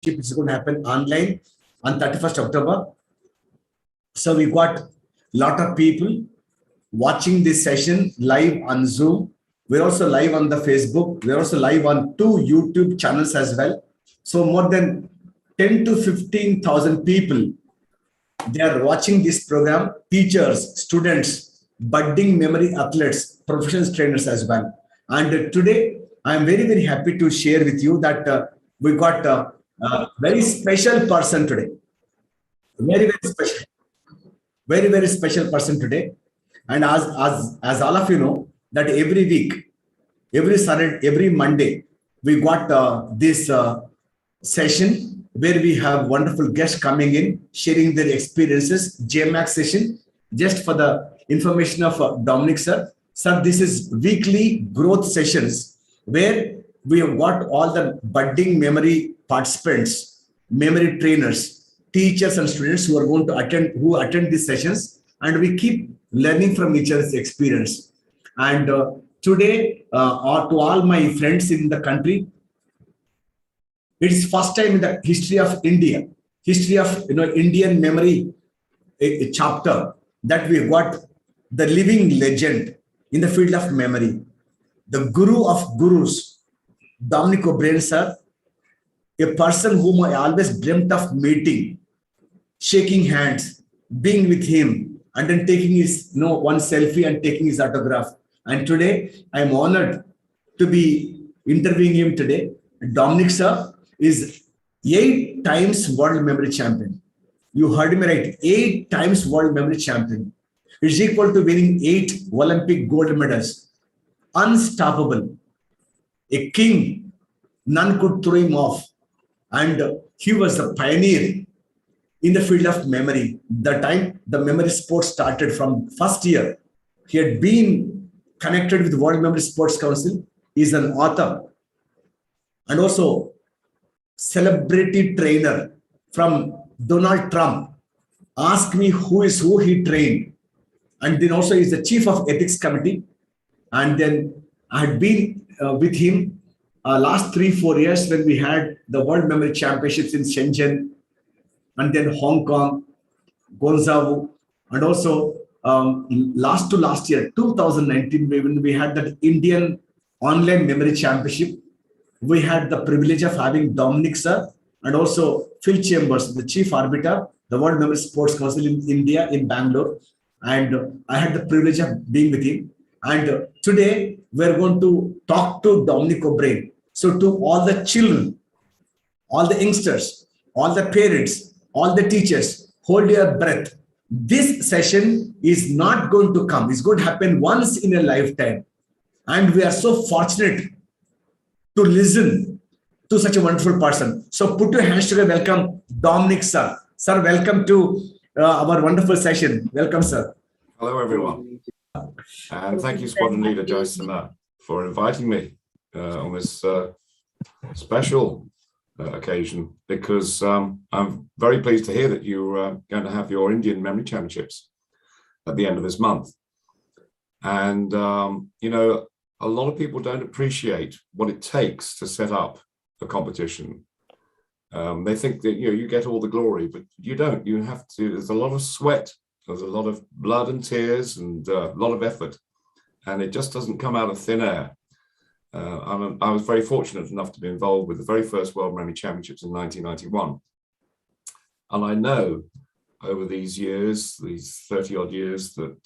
It's going to happen online on 31st October. So we got a lot of people watching this session live on Zoom. We're also live on the Facebook. We're also live on 2 YouTube channels as well. So more than 10 to 15,000 people, they are watching this program, teachers, students, budding memory athletes, professional trainers as well. And today, I'm very, very happy to share with you that we got a very special person today. Very, very special. Very, very special person today. And as all of you know, that every week, every Saturday, every Monday, we got this session where we have wonderful guests coming in, sharing their experiences, JMAX session, just for the information of Dominic sir. Sir, this is weekly growth sessions where we have got all the budding memory participants, memory trainers, teachers and students who are going to attend these sessions, and we keep learning from each other's experience. And today, to all my friends in the country, it is first time in the history of India, history of Indian memory a chapter that we got the living legend in the field of memory, the guru of gurus, Dominic sir, a person whom I always dreamt of meeting, shaking hands, being with him, and then taking his one selfie and taking his autograph. And today I am honored to be interviewing him today. Dominic sir is 8 times world memory champion. You heard me right, 8 times world memory champion. It's equal to winning 8 Olympic gold medals. Unstoppable. A king, none could throw him off. And he was a pioneer in the field of memory. The time the memory sports started from first year, he had been connected with the World Memory Sports Council. He's an author and also celebrity trainer from Donald Trump. Ask me who he trained. And then also he's the chief of ethics committee. And then I had been with him last 3-4 years when we had the World Memory Championships in Shenzhen, and then Hong Kong, Guangzhou, and also last year, 2019, when we had that Indian Online Memory Championship, we had the privilege of having Dominic sir and also Phil Chambers, the chief arbiter, the World Memory Sports Council in India, in Bangalore. And I had the privilege of being with him. And today, we're going to talk to Dominic O'Brien. So to all the children, all the youngsters, all the parents, all the teachers, hold your breath. This session is not going to come. It's going to happen once in a lifetime. And we are so fortunate to listen to such a wonderful person. So put your hands together. Welcome, Dominic sir. Sir, welcome to our wonderful session. Welcome, sir. Hello, everyone. And thank you, Squadron Leader Jayasimha, for inviting me on this special occasion, because I'm very pleased to hear that you're going to have your Indian Memory Championships at the end of this month. And, a lot of people don't appreciate what it takes to set up a competition. They think that, you get all the glory, but you don't. You have to, there's a lot of sweat, there's a lot of blood and tears and a lot of effort, and it just doesn't come out of thin air. I was very fortunate enough to be involved with the very first World Memory Championships in 1991. And I know over these years, these 30 odd years, that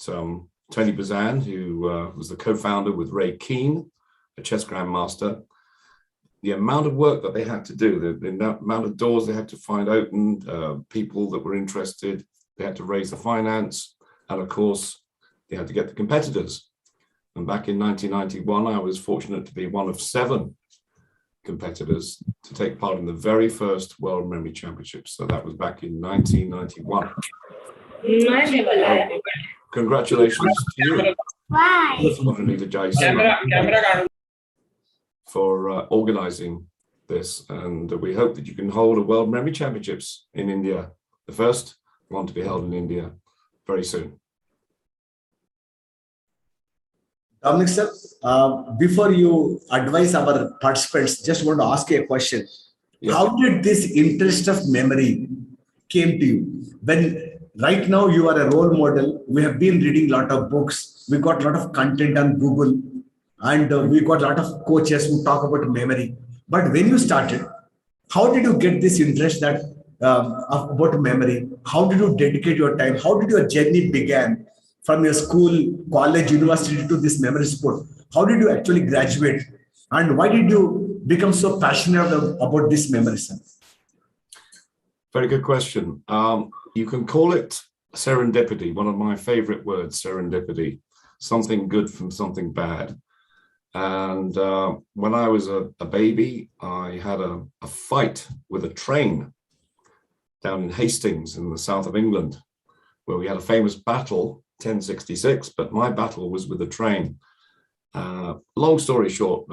Tony Bazan, who was the co-founder with Ray Keane, a chess grandmaster, the amount of work that they had to do, the amount of doors they had to find opened, people that were interested, they had to raise the finance, and of course, they had to get the competitors. And back in 1991, I was fortunate to be one of 7 competitors to take part in the very first World Memory Championships. So that was back in 1991. Congratulations to you, for organizing this. And we hope that you can hold a World Memory Championships in India, the first one to be held in India, very soon. Dominic sir, before you advise our participants, just want to ask you a question. Yeah. How did this interest of memory came to you? When right now you are a role model, we have been reading a lot of books, we got a lot of content on Google, and we got a lot of coaches who talk about memory. But when you started, how did you get this interest that about memory? How did you dedicate your time? How did your journey began from your school, college, university to this memory sport? How did you actually graduate? And why did you become so passionate about this memory, sir? Very good question. You can call it serendipity, one of my favorite words, serendipity, something good from something bad. And when I was a baby, I had a fight with a train down in Hastings in the south of England, where we had a famous battle, 1066, but my battle was with a train. Long story short,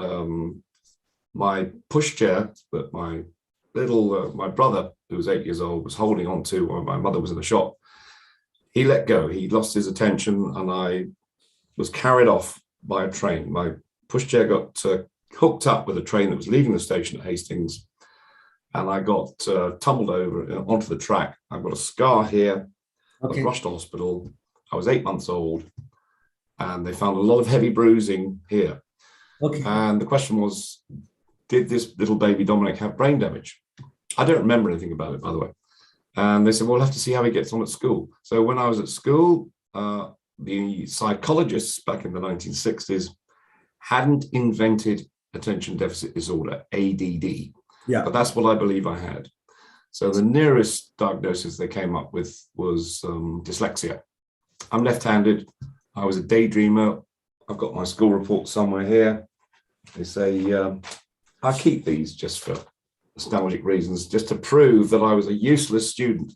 my pushchair that my brother, who was 8 years old, was holding on to while my mother was in the shop, he let go. He lost his attention, and I was carried off by a train. My pushchair got hooked up with a train that was leaving the station at Hastings, and I got tumbled over onto the track. I've got a scar here. I was rushed to hospital. I was 8 months old, and they found a lot of heavy bruising here. And the question was, did this little baby Dominic have brain damage? I don't remember anything about it, by the way. And they said, well, we'll have to see how he gets on at school. So when I was at school, the psychologists back in the 1960s hadn't invented attention deficit disorder, ADD. Yeah. But that's what I believe I had. So the nearest diagnosis they came up with was dyslexia. I'm left-handed. I was a daydreamer. I've got my school report somewhere here. They say, I keep these just for nostalgic reasons, just to prove that I was a useless student.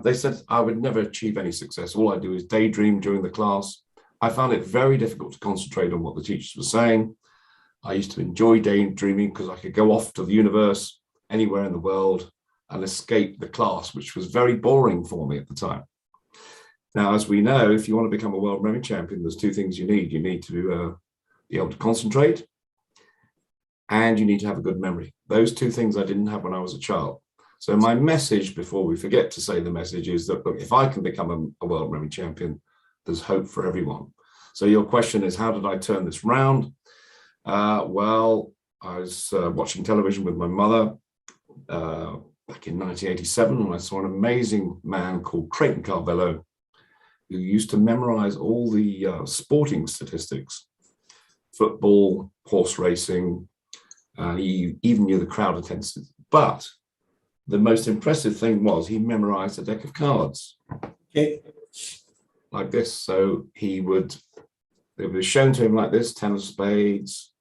They said I would never achieve any success. All I do is daydream during the class. I found it very difficult to concentrate on what the teachers were saying. I used to enjoy daydreaming because I could go off to the universe, anywhere in the world, and escape the class, which was very boring for me at the time. Now, as we know, if you want to become a world memory champion, there's two things you need. You need to be able to concentrate, and you need to have a good memory. Those two things I didn't have when I was a child. So my message, before we forget to say the message, is that, look, if I can become a world memory champion, there's hope for everyone. So your question is, how did I turn this round? Well, I was watching television with my mother back in 1987, when I saw an amazing man called Creighton Carvello, who used to memorize all the sporting statistics, football, horse racing, he even knew the crowd attendance. But the most impressive thing was he memorized a deck of cards. Okay. Like this. So it was shown to him like this: 10 of spades,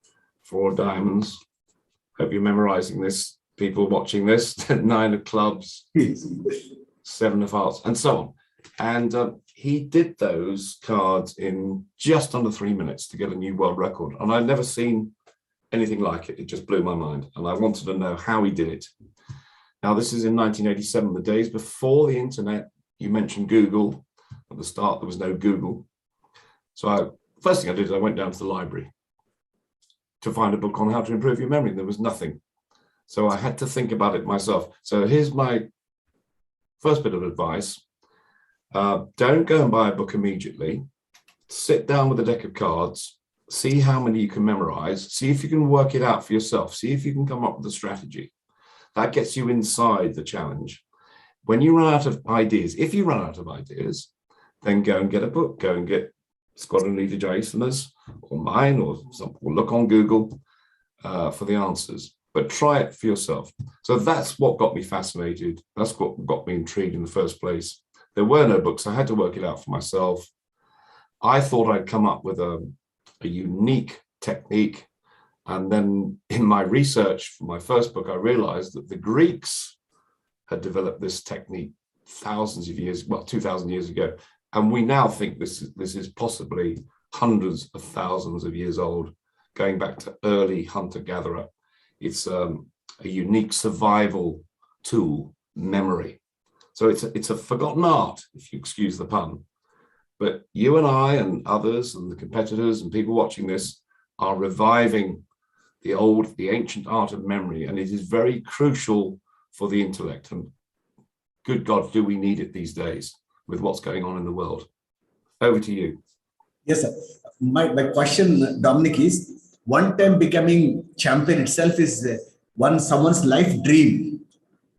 4 of diamonds. Hope you're memorizing this, people watching this. 9 of clubs, 7 of hearts, and so on. And he did those cards in just under 3 minutes to get a new world record. And I'd never seen anything like it. It just blew my mind. And I wanted to know how he did it. Now, this is in 1987, the days before the internet. You mentioned Google. At the start, there was no Google. So first thing I did is I went down to the library to find a book on how to improve your memory. There was nothing. So I had to think about it myself. So here's my first bit of advice. Don't go and buy a book immediately. Sit down with a deck of cards, see how many you can memorize, see if you can work it out for yourself, see if you can come up with a strategy. That gets you inside the challenge. When you run out of ideas, if you run out of ideas, then go and get a book, go and get Squadron Leader Jayasimha's or mine, or look on Google for the answers, but try it for yourself. So that's what got me fascinated. That's what got me intrigued in the first place. There were no books. I had to work it out for myself. I thought I'd come up with a unique technique. And then in my research for my first book, I realized that the Greeks had developed this technique thousands of years, well, 2,000 years ago. And we now think this is possibly hundreds of thousands of years old, going back to early hunter-gatherer. It's a unique survival tool, memory. So it's a forgotten art, if you excuse the pun. But you and I and others and the competitors and people watching this are reviving the ancient art of memory, and it is very crucial for the intellect. And good God, do we need it these days with what's going on in the world? Over to you. Yes, sir. My question, Dominic, is one time becoming champion itself is someone's life dream,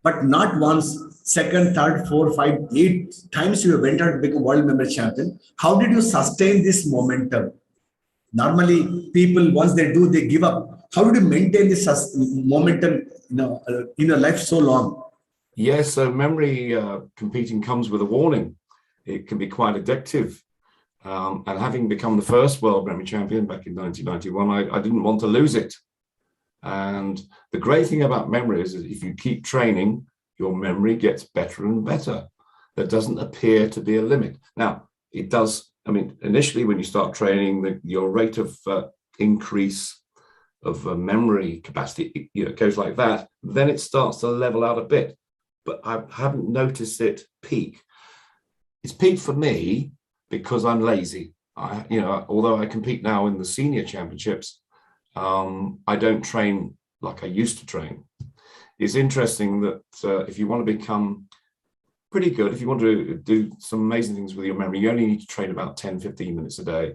but not once, second, third, four, five, 8 times you went out to become world memory champion. How did you sustain this momentum? Normally, people once they do, they give up. How did you maintain this momentum, in your life so long? Yes, so memory competing comes with a warning. It can be quite addictive. And having become the first world memory champion back in 1991, I didn't want to lose it. And the great thing about memory is that if you keep training, your memory gets better and better. There doesn't appear to be a limit. Now, it does. I mean, initially, when you start training, your rate of increase of memory capacity, goes like that. Then it starts to level out a bit. But I haven't noticed it peak. It's peaked for me because I'm lazy. Although I compete now in the senior championships, I don't train like I used to train. It's interesting that if you want to become pretty good, if you want to do some amazing things with your memory, you only need to train about 10, 15 minutes a day.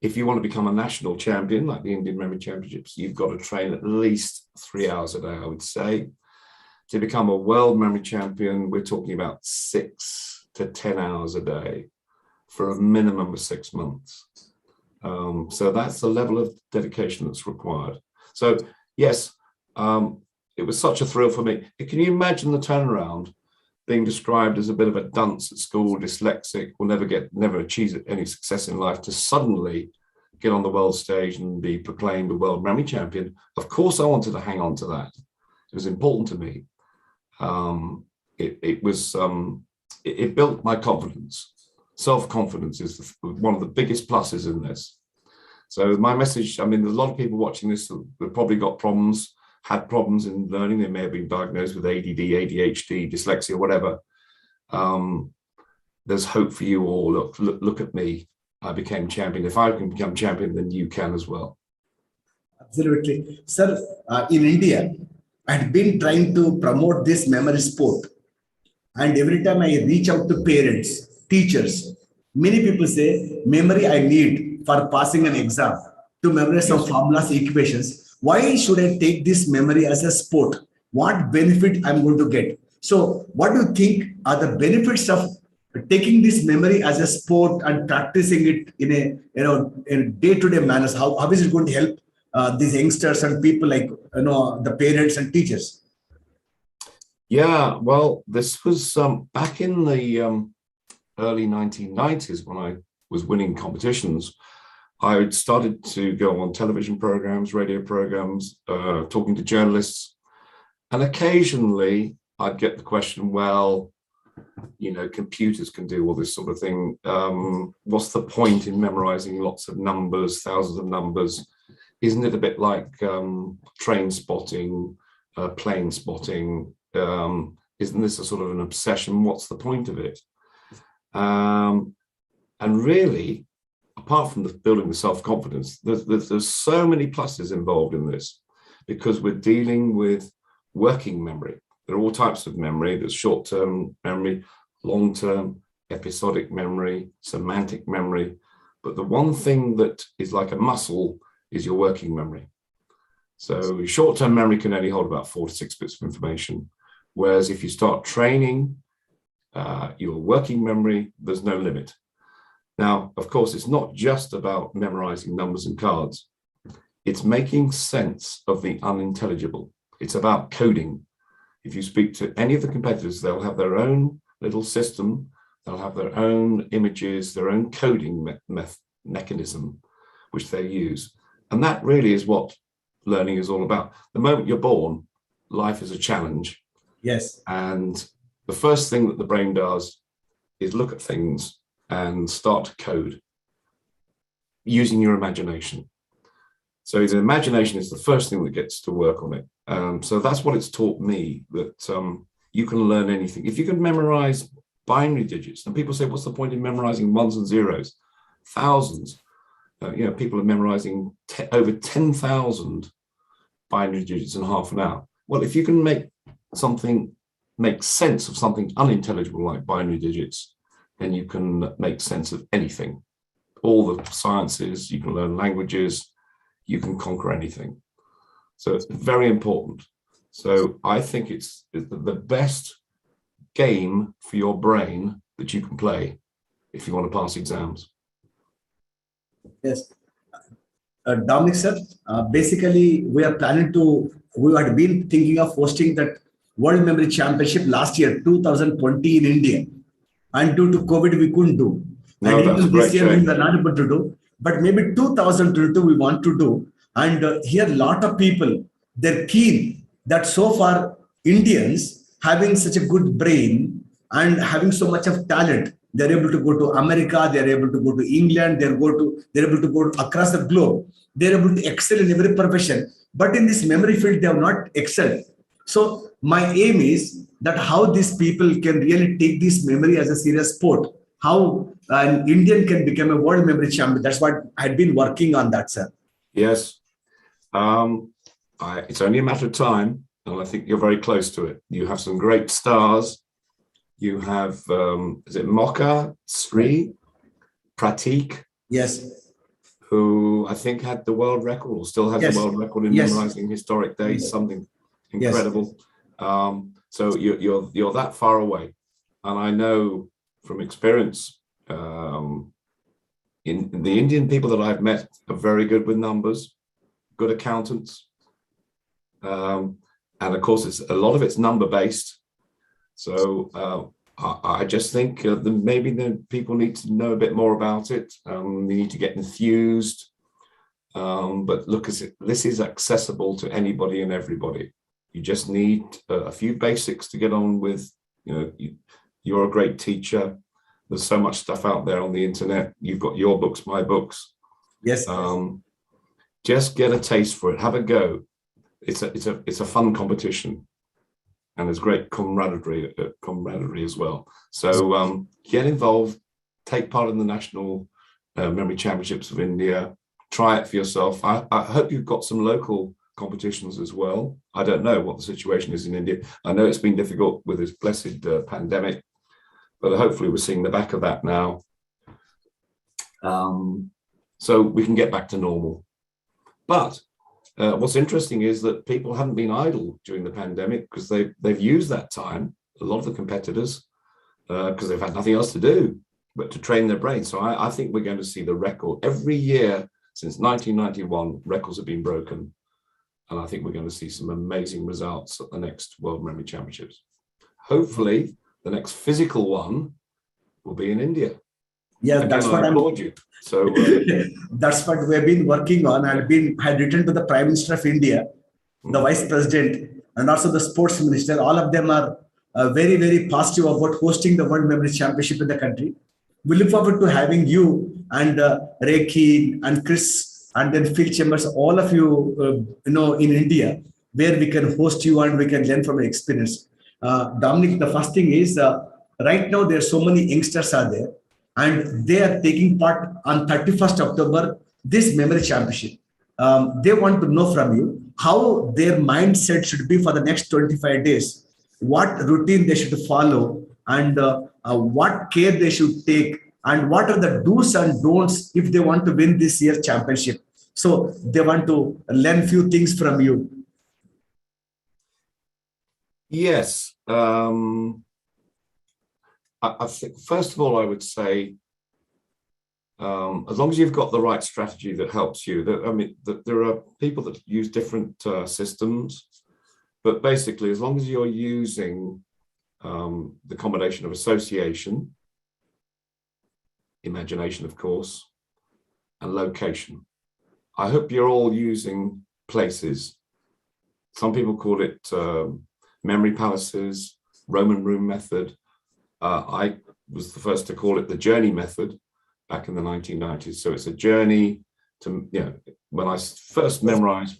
If you want to become a national champion, like the Indian Memory Championships, you've got to train at least 3 hours a day, I would say. To become a world memory champion, we're talking about 6 to 10 hours a day for a minimum of 6 months. So that's the level of dedication that's required. So yes, it was such a thrill for me. Can you imagine the turnaround, being described as a bit of a dunce at school, dyslexic, will never achieve any success in life, to suddenly get on the world stage and be proclaimed a world memory champion? Of course, I wanted to hang on to that. It was important to me. It built my confidence. Self-confidence is one of the biggest pluses in this. So my message, I mean, there's a lot of people watching this that probably got problems, had problems in learning. They may have been diagnosed with ADD, ADHD, dyslexia, whatever. There's hope for you all. Look at me. I became champion. If I can become champion, then you can as well. Absolutely. Sir, in India, I had been trying to promote this memory sport. And every time I reach out to parents, teachers, many people say, memory I need for passing an exam, to memorize some formulas, equations. Why should I take this memory as a sport? What benefit I'm going to get? So what do you think are the benefits of taking this memory as a sport and practicing it in a day-to-day manners? How is it going to help these youngsters and people like the parents and teachers? Yeah, well, this was back in the early 1990s when I was winning competitions. I started to go on television programs, radio programs, talking to journalists, and occasionally I'd get the question, well, computers can do all this sort of thing. What's the point in memorizing lots of numbers, thousands of numbers? Isn't it a bit like train spotting, plane spotting? Isn't this a sort of an obsession? What's the point of it? And really, apart from building the self-confidence, there's so many pluses involved in this, because we're dealing with working memory. There are all types of memory. There's short-term memory, long-term, episodic memory, semantic memory. But the one thing that is like a muscle is your working memory. So short-term memory can only hold about 4 to 6 bits of information. Whereas if you start training your working memory, there's no limit. Now, of course, it's not just about memorizing numbers and cards. It's making sense of the unintelligible. It's about coding. If you speak to any of the competitors, they'll have their own little system. They'll have their own images, their own coding mechanism, which they use. And that really is what learning is all about. The moment you're born, life is a challenge. Yes. And the first thing that the brain does is look at things and start to code using your imagination. So the imagination is the first thing that gets to work on it. So that's what it's taught me, that you can learn anything. If you can memorize binary digits, and people say, what's the point in memorizing ones and zeros? Thousands. People are memorizing over 10,000 binary digits in half an hour. Well, if you can make sense of something unintelligible like binary digits, then you can make sense of anything. All the sciences, you can learn languages, you can conquer anything. So it's very important. So I think it's the best game for your brain that you can play if you want to pass exams. Yes. Dominic sir, basically we had been thinking of hosting that World Memory Championship last year, 2020 in India. And due to COVID, we couldn't do. No, And that's a even great this year, we shame. were not able to do. But maybe 2022, we want to do. And here, a lot of people, they're keen that so far, Indians having such a good brain and having so much of talent, they're able to go to America, they're able to go to England, they're able to go across the globe. They're able to excel in every profession. But in this memory field, they have not excelled. So my aim is that how these people can really take this memory as a serious sport, how an Indian can become a world memory champion. That's what I had been working on that, sir. Yes. It's only a matter of time, and I think you're very close to it. You have some great stars. You have, is it Mocha, Sri, Pratik? Yes. Who I think had the world record, or still has Yes. the world record in Yes. memorizing historic dates, Yes. something incredible. So you're that far away, and I know from experience, in the Indian people that I've met are very good with numbers, good accountants, and of course a lot of it's number based. So I just think that maybe the people need to know a bit more about it. They need to get enthused. But look, this is accessible to anybody and everybody. You just need a few basics to get on with. You're a great teacher. There's so much stuff out there on the internet. You've got your books, my books. Yes. Just get a taste for it. Have a go. It's a fun competition, and there's great camaraderie as well. So get involved. Take part in the National Memory Championships of India. Try it for yourself. I hope you've got some local competitions as well. I don't know what the situation is in India. I know it's been difficult with this blessed pandemic, but hopefully we're seeing the back of that now. So we can get back to normal. But what's interesting is that people haven't been idle during the pandemic, because they've used that time, a lot of the competitors, because they've had nothing else to do but to train their brain. So I think we're going to see the record. Every year since 1991, records have been broken. And I think we're going to see some amazing results at the next World Memory Championships. Hopefully, the next physical one will be in India. Yeah, Again, that's what I I'm. applaud you. So That's what we've been working on. Had written to the Prime Minister of India, the Vice President, and also the Sports Minister. All of them are very, very positive about hosting the World Memory Championship in the country. We look forward to having you and Ray Keane and Chris and then Phil Chambers, all of you, in India, where we can host you and we can learn from your experience. Dominic, the first thing is right now there are so many youngsters are there, and they are taking part on 31st October this memory championship. They want to know from you how their mindset should be for the next 25 days, what routine they should follow, and what care they should take, and what are the do's and don'ts if they want to win this year's championship. So they want to learn few things from you. yes, I think first of all I would say, as long as you've got the right strategy that helps you. There are people that use different systems, but basically, as long as you're using the combination of association, imagination, of course, and location. I hope you're all using places. Some people call it memory palaces, Roman room method. I was the first to call it the journey method back in the 1990s. So it's a journey to, when I first memorized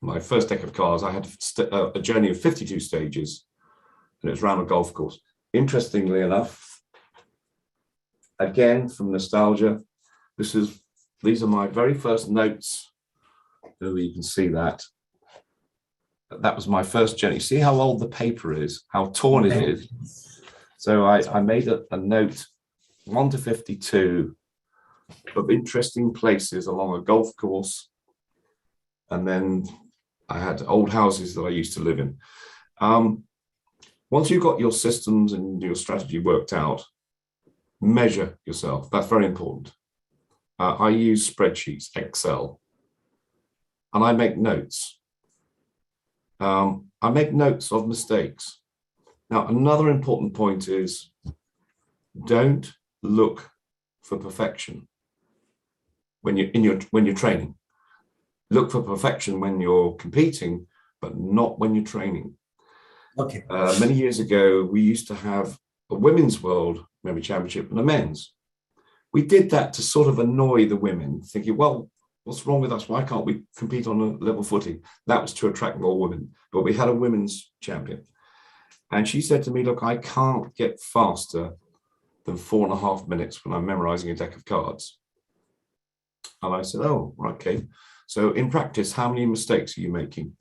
my first deck of cards, I had a journey of 52 stages, and it was around a golf course. Interestingly enough, again, from nostalgia, these are my very first notes. You can see that. that was my first journey. See how old the paper is, how torn it is. So I made a note, 1 to 52, of interesting places along a golf course. And then I had old houses that I used to live in. Once you've got your systems and your strategy worked out, measure yourself. That's very important. I use spreadsheets, Excel, and I make notes. I make notes of mistakes. Now, another important point is don't look for perfection when you're training. Look for perfection when you're competing, but not when you're training. Okay. Many years ago, we used to have a women's world memory championship and a men's. We did that to sort of annoy the women, thinking, well, what's wrong with us? Why can't we compete on a level footing? That was to attract more women. But we had a women's champion. And she said to me, look, I can't get faster than 4.5 minutes when I'm memorizing a deck of cards. And I said, oh, okay. So in practice, how many mistakes are you making?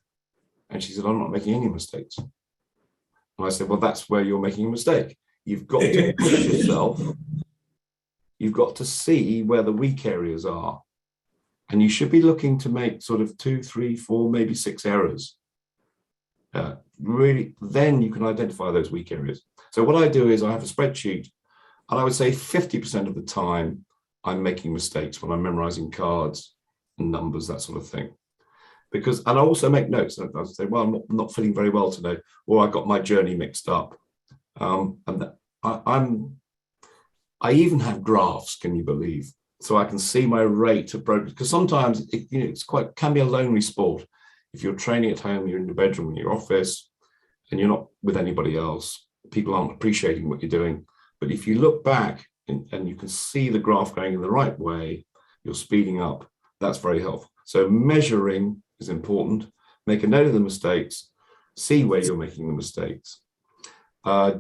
And she said, I'm not making any mistakes. And I said, well, that's where you're making a mistake. You've got to push yourself. You've got to see where the weak areas are. And you should be looking to make sort of 2, 3, 4, maybe 6 errors. Really, then you can identify those weak areas. So what I do is I have a spreadsheet, and I would say 50% of the time I'm making mistakes when I'm memorizing cards and numbers, that sort of thing. And I also make notes. I say, well, I'm not feeling very well today, or I got my journey mixed up. I even have graphs, can you believe? So I can see my rate of progress, because sometimes can be a lonely sport. If you're training at home, you're in your bedroom, in your office, and you're not with anybody else, people aren't appreciating what you're doing. But if you look back and you can see the graph going in the right way, you're speeding up, that's very helpful. So measuring is important. Make a note of the mistakes, see where you're making the mistakes.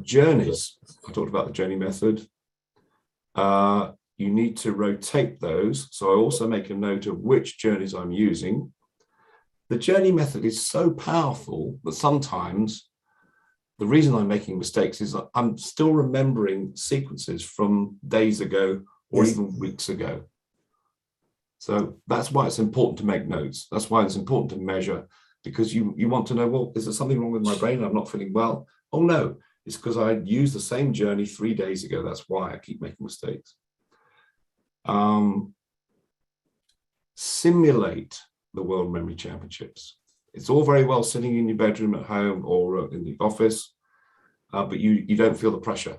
Journeys, I talked about the journey method. You need to rotate those. So I also make a note of which journeys I'm using. The journey method is so powerful that sometimes the reason I'm making mistakes is that I'm still remembering sequences from days ago or even weeks ago. So that's why it's important to make notes. That's why it's important to measure, because you want to know, well, is there something wrong with my brain? I'm not feeling well. Oh, no, it's because I used the same journey 3 days ago. That's why I keep making mistakes. Simulate the World Memory Championships. It's all very well sitting in your bedroom at home or in the office, but you don't feel the pressure.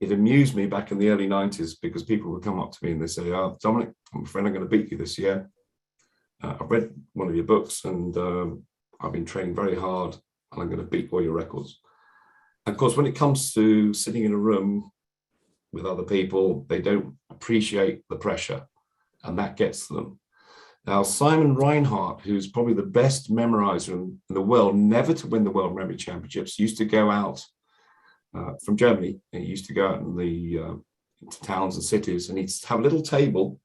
It amused me back in the early 90s because people would come up to me and they say, oh, Dominic, I'm afraid I'm going to beat you this year. I've read one of your books and I've been training very hard and I'm going to beat all your records. And of course, when it comes to sitting in a room with other people, they don't appreciate the pressure, and that gets them. Now, Simon Reinhart, who's probably the best memorizer in the world, never to win the World Memory Championships, used to go out from Germany. He used to go out into towns and cities, and he'd have a little table,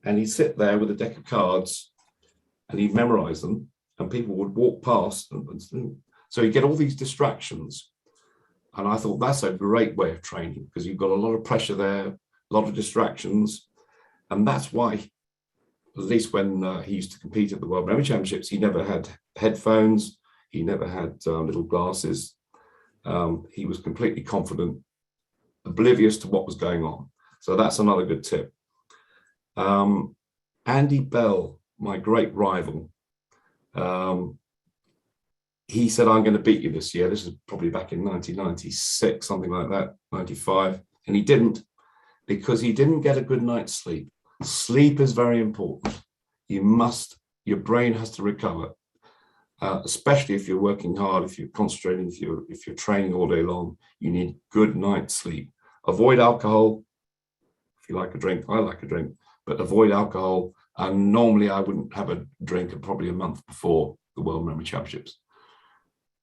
and he'd sit there with a deck of cards, and he'd memorize them, and people would walk past. So you get all these distractions. And I thought that's a great way of training, because you've got a lot of pressure there, a lot of distractions. And that's why, at least when he used to compete at the World Memory Championships, he never had headphones. He never had little glasses. He was completely confident, oblivious to what was going on. So that's another good tip. Andy Bell, my great rival, he said, I'm going to beat you this year. This is probably back in 1996, something like that, 95. And he didn't, because he didn't get a good night's sleep. Sleep is very important. Your brain has to recover, especially if you're working hard, if you're concentrating, if you're training all day long, you need good night's sleep. Avoid alcohol. If you like a drink, I like a drink, but avoid alcohol. And normally I wouldn't have a drink probably a month before the World Memory Championships.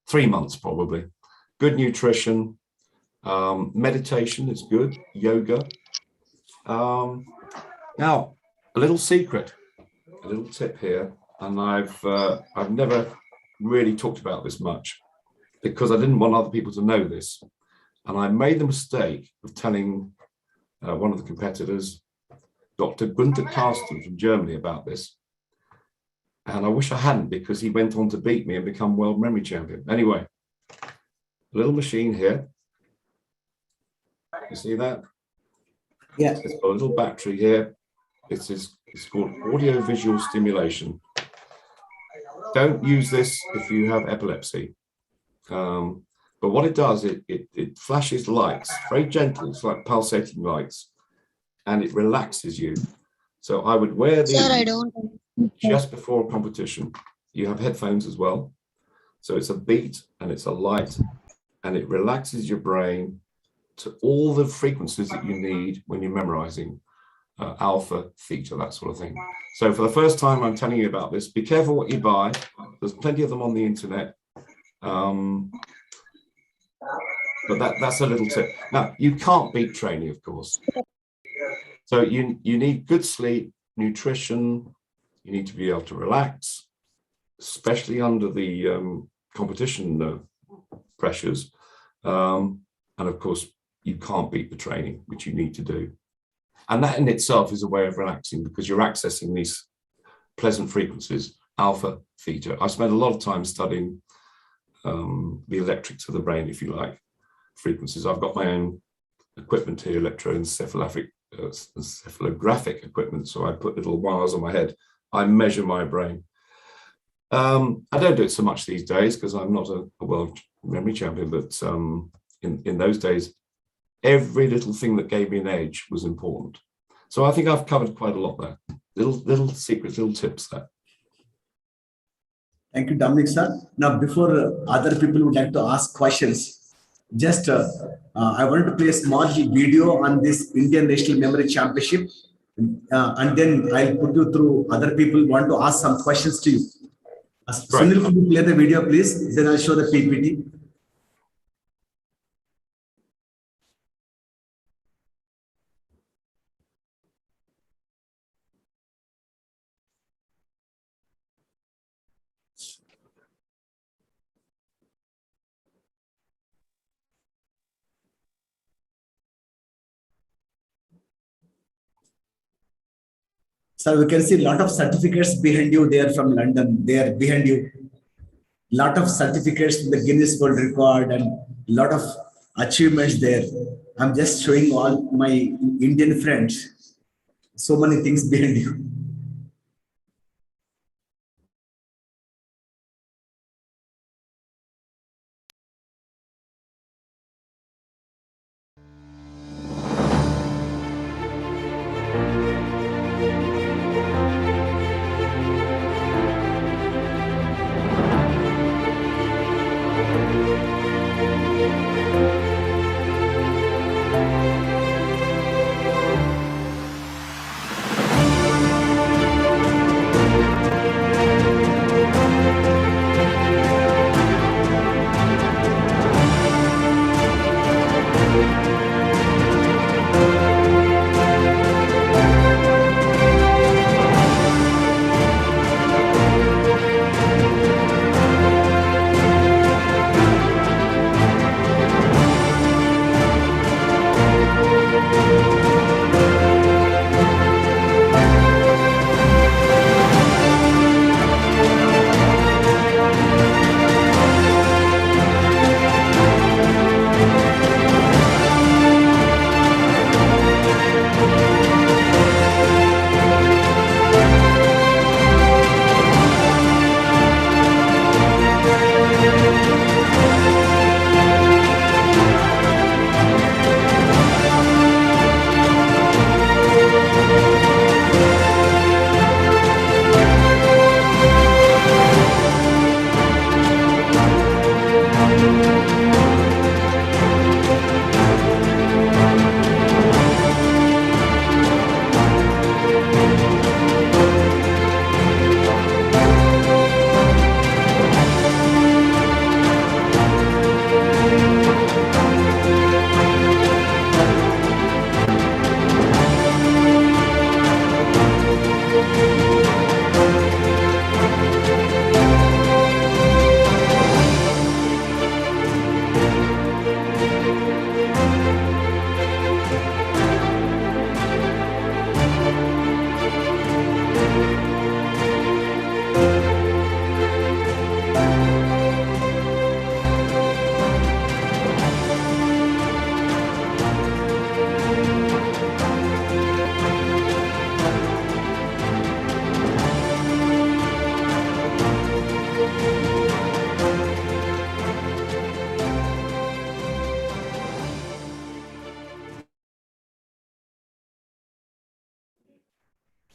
3 months probably. Good nutrition, meditation is good, yoga. Now, a little secret, a little tip here, and I've never really talked about this much because I didn't want other people to know this. And I made the mistake of telling one of the competitors, Dr. Gunther Karsten from Germany, about this. And I wish I hadn't, because he went on to beat me and become world memory champion. Anyway, a little machine here. You see that? Yeah. It's got a little battery here. It's called audio visual stimulation. Don't use this if you have epilepsy. But what it does, it flashes lights, very gentle, it's like pulsating lights, and it relaxes you. So I would wear these just before a competition. You have headphones as well. So it's a beat and it's a light, and it relaxes your brain to all the frequencies that you need when you're memorizing alpha, theta, that sort of thing. So for the first time, I'm telling you about this. Be careful what you buy. There's plenty of them on the internet. But that's a little tip. Now, you can't beat training, of course. So you need good sleep, nutrition. You need to be able to relax, especially under the competition pressures. And of course, you can't beat the training, which you need to do. And that in itself is a way of relaxing, because you're accessing these pleasant frequencies, alpha, theta. I spent a lot of time studying the electrics of the brain, if you like, frequencies. I've got my own equipment here, electroencephalographic equipment. So I put little wires on my head. I measure my brain. I don't do it so much these days because I'm not a world memory champion, but in those days, every little thing that gave me an edge was important. So I think I've covered quite a lot there. Little secrets, little tips there. Thank you, Dominic, sir. Now, before other people would like to ask questions, just I wanted to play a small video on this Indian National Memory Championship, and then I'll put you through other people who want to ask some questions to you. Sunil, could you play the video, please? Then I'll show the PPT. So we can see a lot of certificates behind you. They are from London. They are behind you. Lot of certificates from the Guinness World Record and lot of achievements there. I'm just showing all my Indian friends. So many things behind you.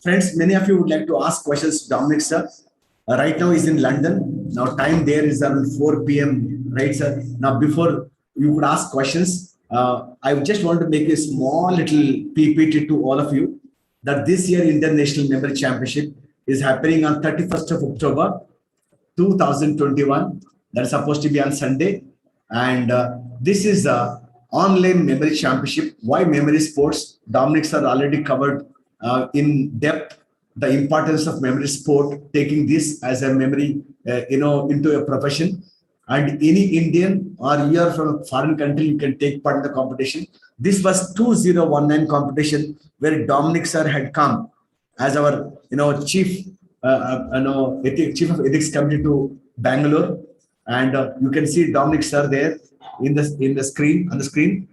Friends, many of you would like to ask questions to Dominic, sir. Right now he's in London. Now time there is around 4 p.m. Right, sir? Now before you could ask questions, I just want to make a small little PPT to all of you that this year International Memory Championship is happening on 31st of October 2021. That's supposed to be on Sunday. And this is a online memory championship. Why memory sports? Dominic sir already covered in depth the importance of memory sport, taking this as a memory, into a profession. And any Indian or you are from a foreign country, you can take part in the competition. This was 2019 competition where Dominic sir had come as our, chief, chief of ethics committee to Bangalore, and you can see Dominic sir there in the screen on the screen,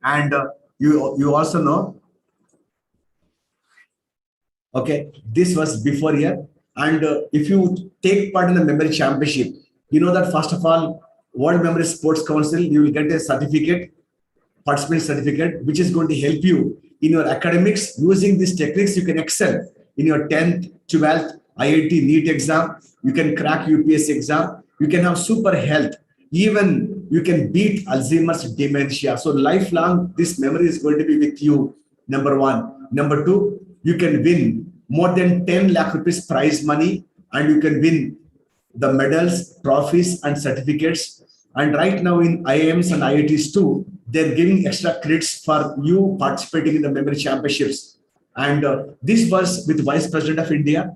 and you also know. Okay, this was before here, and if you take part in the memory championship, you know that first of all, World Memory Sports Council, you will get a certificate, participant certificate, which is going to help you in your academics. Using these techniques, you can excel in your 10th, 12th, IIT NEET exam. You can crack UPSC exam. You can have super health. Even you can beat Alzheimer's dementia. So lifelong, this memory is going to be with you, number one. Number two, you can win more than 10 lakh rupees prize money, and you can win the medals, trophies, and certificates. And right now in IIMs and IITs too, they're giving extra credits for you participating in the memory championships. And this was with Vice President of India,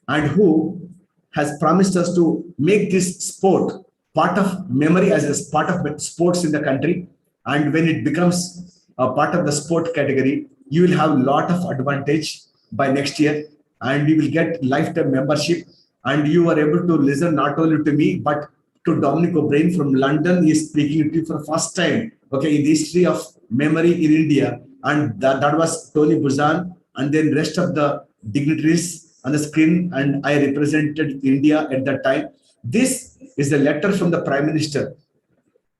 and who has promised us to make this sport part of memory as a part of sports in the country. And when it becomes a part of the sport category, you will have a lot of advantage by next year, and you will get lifetime membership. And you are able to listen not only to me, but to Dominic O'Brien from London. He is speaking to you for the first time, okay, in the history of memory in India. And that was Tony Buzan, and then rest of the dignitaries on the screen. And I represented India at that time. This is a letter from the Prime Minister,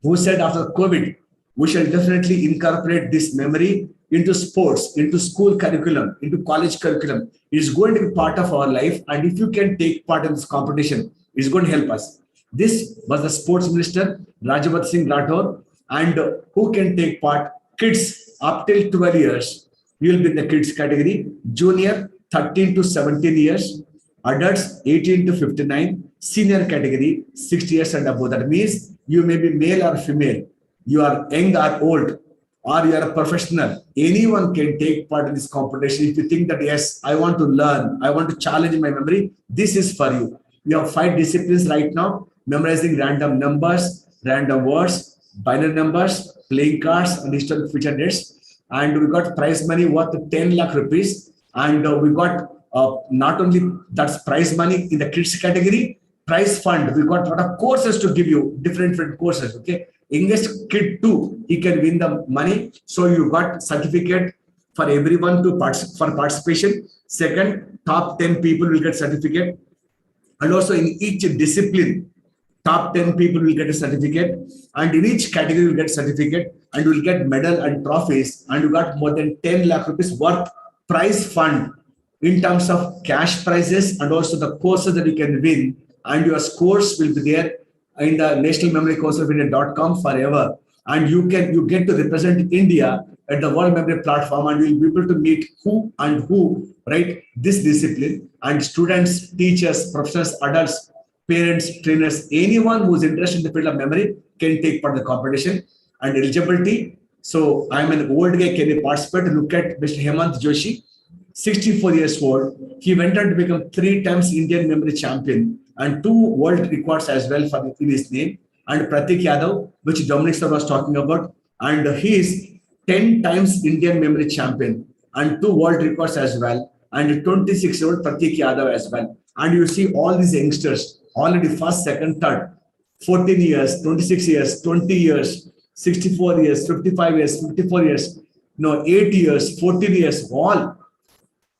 who said after COVID, we shall definitely incorporate this memory into sports, into school curriculum, into college curriculum. It is going to be part of our life. And if you can take part in this competition, it's going to help us. This was the sports minister, Rajawat Singh Rathore, and who can take part? Kids up till 12 years. You will be in the kids category. Junior, 13 to 17 years. Adults, 18 to 59. Senior category, 60 years and above. That means you may be male or female. You are young or old, or you are a professional. Anyone can take part in this competition. If you think that, yes, I want to learn, I want to challenge my memory, this is for you. We have 5 disciplines right now: memorizing random numbers, random words, binary numbers, playing cards, and historical feature dates. And we got prize money worth 10 lakh rupees. And we got not only that's prize money in the kids category, prize fund. We got a lot of courses to give you, different courses. Okay, English kid too, he can win the money. So you got certificate for everyone to for participation. Second, top 10 people will get certificate. And also in each discipline, top 10 people will get a certificate, and in each category will get certificate, and will get medal and trophies. And you got more than 10 lakh rupees worth prize fund in terms of cash prizes, and also the courses that you can win. And your scores will be there in the National Memory Council of India.com forever. And you get to represent India at the World Memory Platform, and you will be able to meet who and who, right? This discipline, and students, teachers, professors, adults, parents, trainers, anyone who's interested in the field of memory can take part in the competition. And eligibility. So I'm an old guy, can you participate? Look at Mr. Hemant Joshi, 64 years old. He went on to become 3 times Indian memory champion and 2 world records as well in his name. And Pratik Yadav, which Dominic sir was talking about, and he is 10 times Indian memory champion and 2 world records as well. And 26-year-old Pratik Yadav as well. And you see all these youngsters already first, second, third, 14 years, 26 years, 20 years, 64 years, 55 years, 54 years, 8 years, 14 years, all.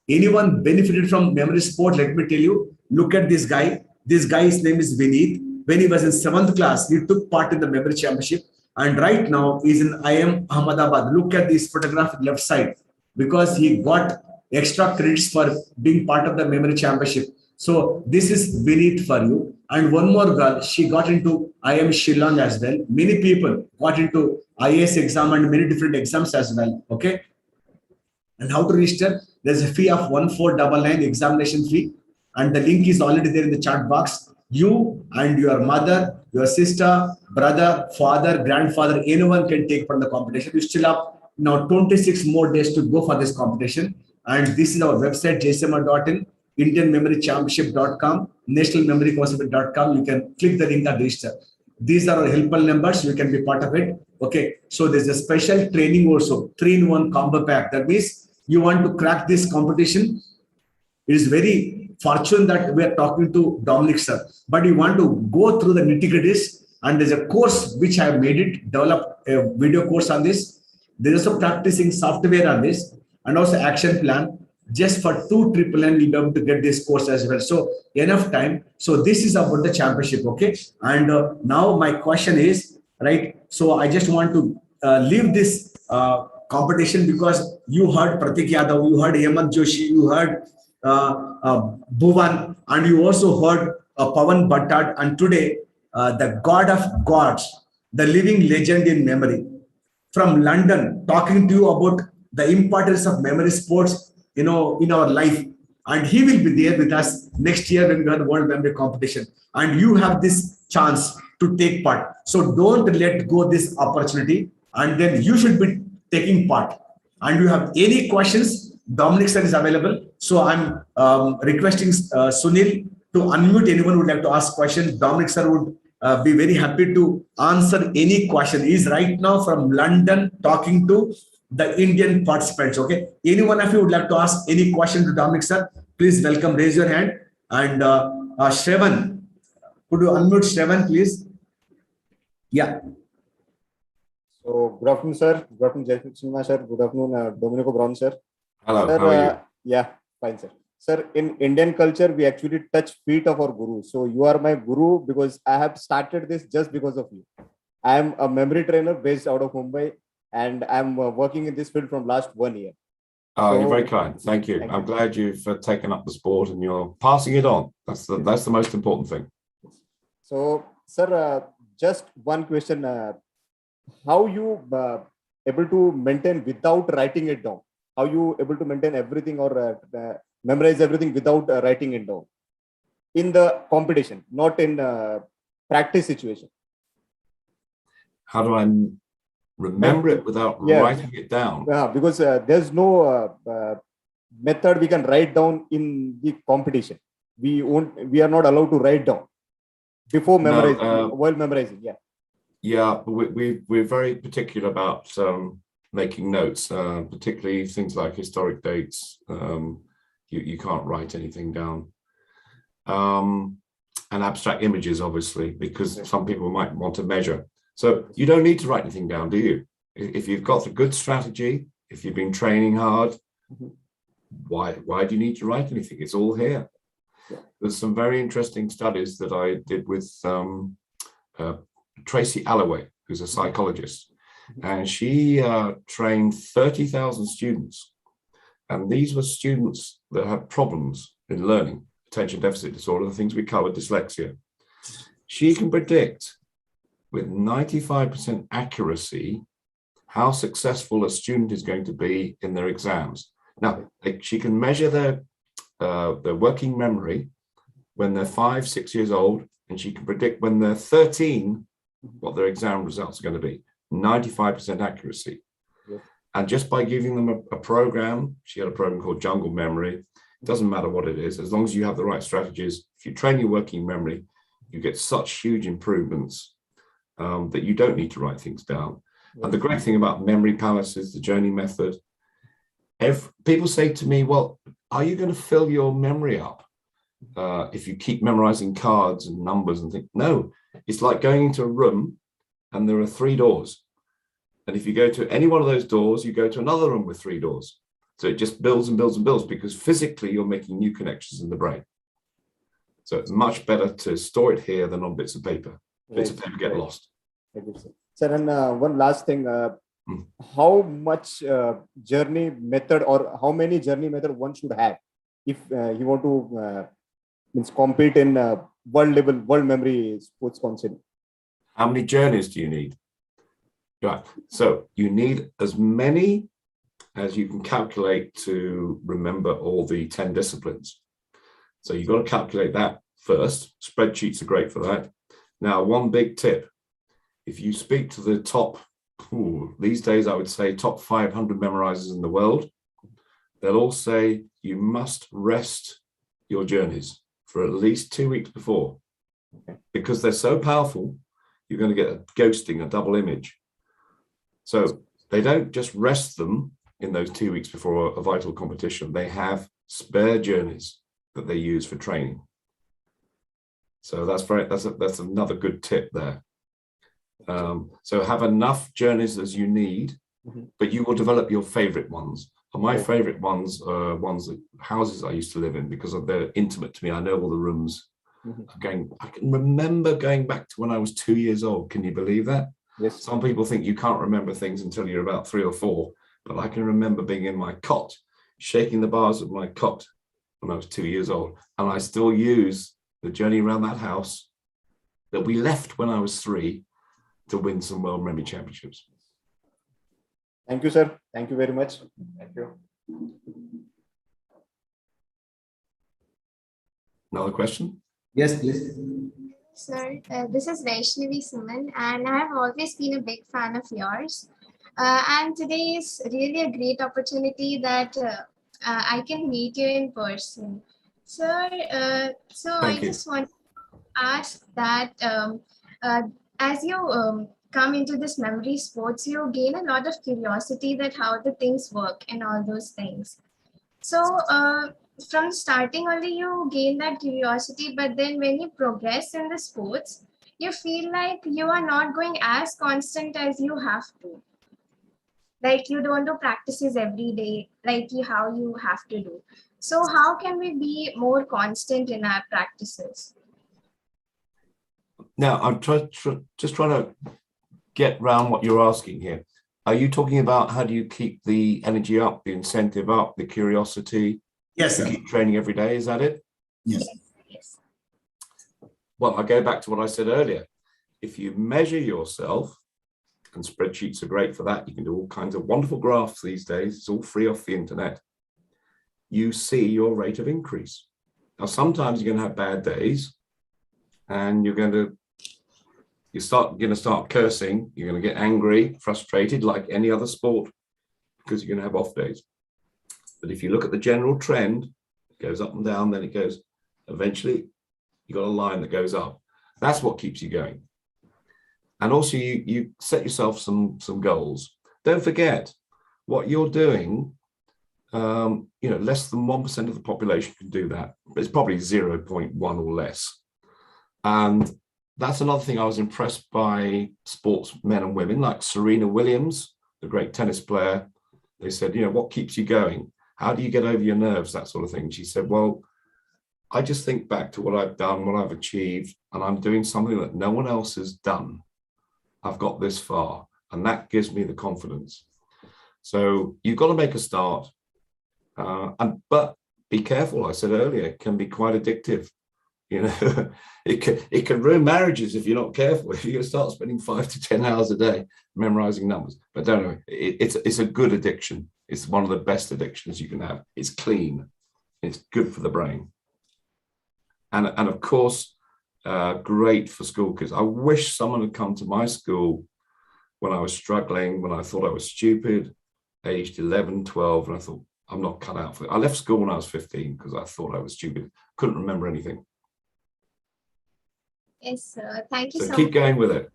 Anyone benefited from memory sport, let me tell you, look at this guy. This guy's name is Vineet. When he was in 7th class, he took part in the memory championship. And right now he's in IIM Ahmedabad. Look at this photograph left side, because he got extra credits for being part of the memory championship. So this is beneath for you. And one more girl, she got into IIM Shillong as well. Many people got into IAS exam and many different exams as well. Okay. And how to register? There's a fee of 1499 examination fee, and the link is already there in the chat box. You and your mother, your sister, brother, father, grandfather, anyone can take part in the competition. You still have now 26 more days to go for this competition. And this is our website, jayasimha.in, indianmemorychampionship.com, nationalmemoryconcert.com. You can click the link and register. These are our helpful numbers. You can be part of it. Okay. So there's a special training also, 3-in-1 combo pack. That means you want to crack this competition. It is very fortunate that we are talking to Dominic sir, but you want to go through the nitty-gritties, and there's a course which I have made it, developed a video course on this. There's also practicing software on this, and also action plan. Just for 2,999, you'll be able to get this course as well. So enough time. So this is about the championship. Okay. And now my question is, right. So I just want to leave this competition because you heard Pratik Yadav, you heard Hemant Joshi, you heard Bhuvan, and you also heard Pawan Bhattad. And today, the God of Gods, the living legend in memory, from London, talking to you about the importance of memory sports, in our life. And he will be there with us next year when we have the World Memory Competition. And you have this chance to take part. So don't let go this opportunity. And then you should be taking part. And you have any questions, Dominic sir is available. So I'm requesting Sunil to unmute anyone who would like to ask questions. Dominic sir would be very happy to answer any question. He is right now from London talking to the Indian participants. Okay. Any one of you would like to ask any question to Dominic sir, please welcome, raise your hand. And Shravan, could you unmute Shravan, please? Yeah. So good afternoon, sir. Good afternoon, Jayasimha, sir. Good afternoon, Dominic Brown, sir. Hello, Sir, how are you? yeah, fine, sir. Sir, in Indian culture, we actually touch feet of our guru. So you are my guru because I have started this just because of you. I am a memory trainer based out of Mumbai, and I'm working in this field from last 1 year. Oh, you're very kind. Thank you. Thank I'm you. glad you've taken up the sport and you're passing it on. That's the most important thing. So, sir, just one question: how you able to maintain without writing it down? How you able to maintain everything or memorize everything without writing it down in the competition, not in practice situation? How do I remember it without writing it down? Yeah, because there's no method we can write down in the competition. We are not allowed to write down before memorizing, while memorizing. Yeah. Yeah, we're very particular about making notes, particularly things like historic dates. You can't write anything down. And abstract images, obviously, because some people might want to measure. So you don't need to write anything down, do you? If you've got a good strategy, if you've been training hard, why do you need to write anything? It's all here. Yeah. There's some very interesting studies that I did with Tracy Alloway, who's a psychologist, and she trained 30,000 students. And these were students that had problems in learning, attention deficit disorder, the things we covered, dyslexia. She can predict with 95% accuracy how successful a student is going to be in their exams. Now, she can measure their working memory when they're 5, 6 years old, and she can predict when they're 13 what their exam results are going to be. 95% accuracy. Yeah. And just by giving them a program, she had a program called Jungle Memory. It doesn't matter what it is, as long as you have the right strategies. If you train your working memory, you get such huge improvements that you don't need to write things down. Yeah. And the great thing about memory palaces, the journey method, people say to me, well, are you going to fill your memory up if you keep memorizing cards and numbers and things? No, it's like going into a room and there are 3 doors. And if you go to any one of those doors, you go to another room with 3 doors. So it just builds and builds and builds because physically you're making new connections in the brain. So it's much better to store it here than on bits of paper. Bits of paper get lost. Sir, and one last thing. how much journey method or how many journey method one should have if you want to means compete in world level, world memory sports council? How many journeys do you need? Right. So you need as many as you can calculate to remember all the 10 disciplines. So you've got to calculate that first. Spreadsheets are great for that. Now, one big tip, if you speak to the top, these days I would say top 500 memorizers in the world, they'll all say you must rest your journeys for at least 2 weeks before. Because they're so powerful, you're going to get a ghosting, a double image. So they don't just rest them in those 2 weeks before a vital competition. They have spare journeys that they use for training. So that's another good tip there. So have enough journeys as you need, but you will develop your favorite ones. And my favorite ones are houses I used to live in because they're intimate to me. I know all the rooms. I can remember going back to when I was 2 years old. Can you believe that? Yes. Some people think you can't remember things until you're about 3 or 4, but I can remember being in my cot, shaking the bars of my cot when I was 2 years old. And I still use the journey around that house that we left when I was 3 to win some World Memory Championships. Thank you, sir. Thank you very much. Thank you. Another question? Yes, please. Sir, this is Vaishnavi Suman, and I have always been a big fan of yours. And today is really a great opportunity that I can meet you in person. Sir, Thank you. just want to ask that as you come into this memory sports, you gain a lot of curiosity that how the things work and all those things. So from starting only you gain that curiosity, but then when you progress in the sports, you feel like you are not going as constant as you have to. Like you don't do practices every day, like how you have to do. So how can we be more constant in our practices? Now, I'm just trying to get around what you're asking here. Are you talking about how do you keep the energy up, the incentive up, the curiosity? Yes, to sir. keep training every day, is that it? Yes. Yes. Well, I go back to what I said earlier. If you measure yourself, and spreadsheets are great for that, you can do all kinds of wonderful graphs these days, it's all free off the internet. You see your rate of increase. Now, sometimes you're going to have bad days, and you're going to start cursing, you're going to get angry, frustrated, like any other sport, because you're going to have off days. But if you look at the general trend, it goes up and down, then it goes, eventually, you've got a line that goes up. That's what keeps you going. And also, you set yourself some goals. Don't forget, what you're doing, less than 1% of the population can do that. It's probably 0.1 or less. And that's another thing I was impressed by sports men and women, like Serena Williams, the great tennis player. They said, what keeps you going? How do you get over your nerves, that sort of thing? She said, well, I just think back to what I've done, what I've achieved, and I'm doing something that no one else has done. I've got this far, and that gives me the confidence. So you've got to make a start. But be careful, I said earlier, it can be quite addictive. It can ruin marriages if you're not careful. If you're going to start spending 5 to 10 hours a day memorizing numbers. But don't worry, it's a good addiction. It's one of the best addictions you can have. It's clean. It's good for the brain. And of course, great for school kids. I wish someone had come to my school when I was struggling, when I thought I was stupid, aged 11, 12, and I thought, I'm not cut out for it. I left school when I was 15 because I thought I was stupid. Couldn't remember anything. Yes, sir. Thank you So so keep much. going with it.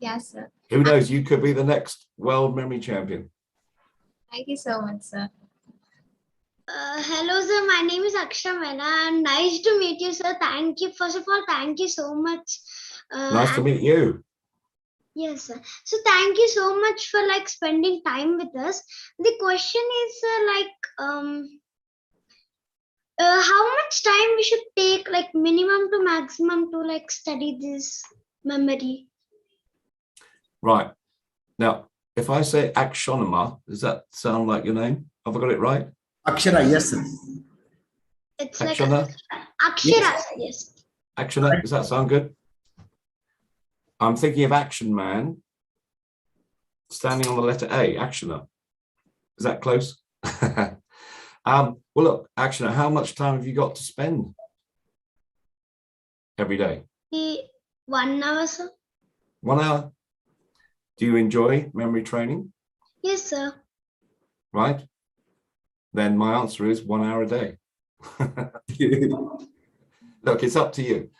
Yes, sir. Who knows? You could be the next world memory champion. Thank you so much, sir. Hello, sir. My name is Akshay Mehra, and nice to meet you, sir. Thank you. First of all, thank you so much. Nice to meet you. Yes, sir. So thank you so much for spending time with us. The question is, how much time we should take, minimum to maximum, to study this memory? Right. Now, if I say Akshonama, does that sound like your name? Have I got it right? Akshara, yes, sir. It's like Akshana? Akshara, yes. Akshana, does that sound good? I'm thinking of Action Man standing on the letter A, Actioner. Is that close? Well, look, Actioner, how much time have you got to spend every day? 1 hour, sir. 1 hour. Do you enjoy memory training? Yes, sir. Right? Then my answer is 1 hour a day. Look, it's up to you.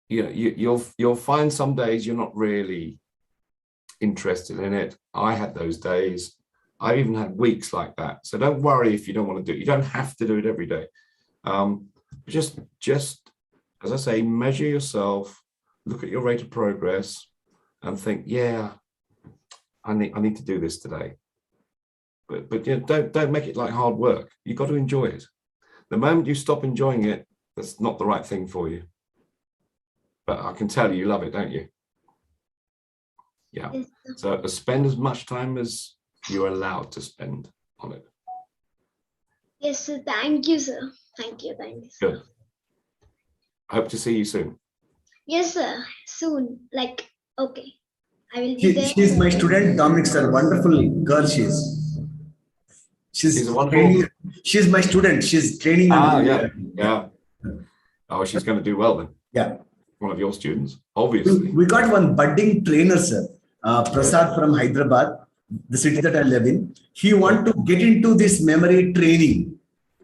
You'll find some days you're not really interested in it. I had those days. I even had weeks like that. So don't worry if you don't want to do it. You don't have to do it every day. Just as I say, measure yourself, look at your rate of progress, and think, yeah, I need to do this today. But you know, don't make it like hard work. You've got to enjoy it. The moment you stop enjoying it, that's not the right thing for you. But I can tell you love it, don't you? Yeah. Yes, So spend as much time as you're allowed to spend on it. yes, sir. Thank you, sir. Thank you, sir. Good. Hope to see you soon. Yes, sir. Soon. Like, okay. I will be there. She's my student, Dominic, sir. Wonderful girl she is. She's a wonderful. Training. She's my student. She's training. Yeah. Oh, she's going to do well then. Yeah. One of your students, obviously. We got one budding trainer, sir. Prasad from Hyderabad, the city that I live in. He want to get into this memory training.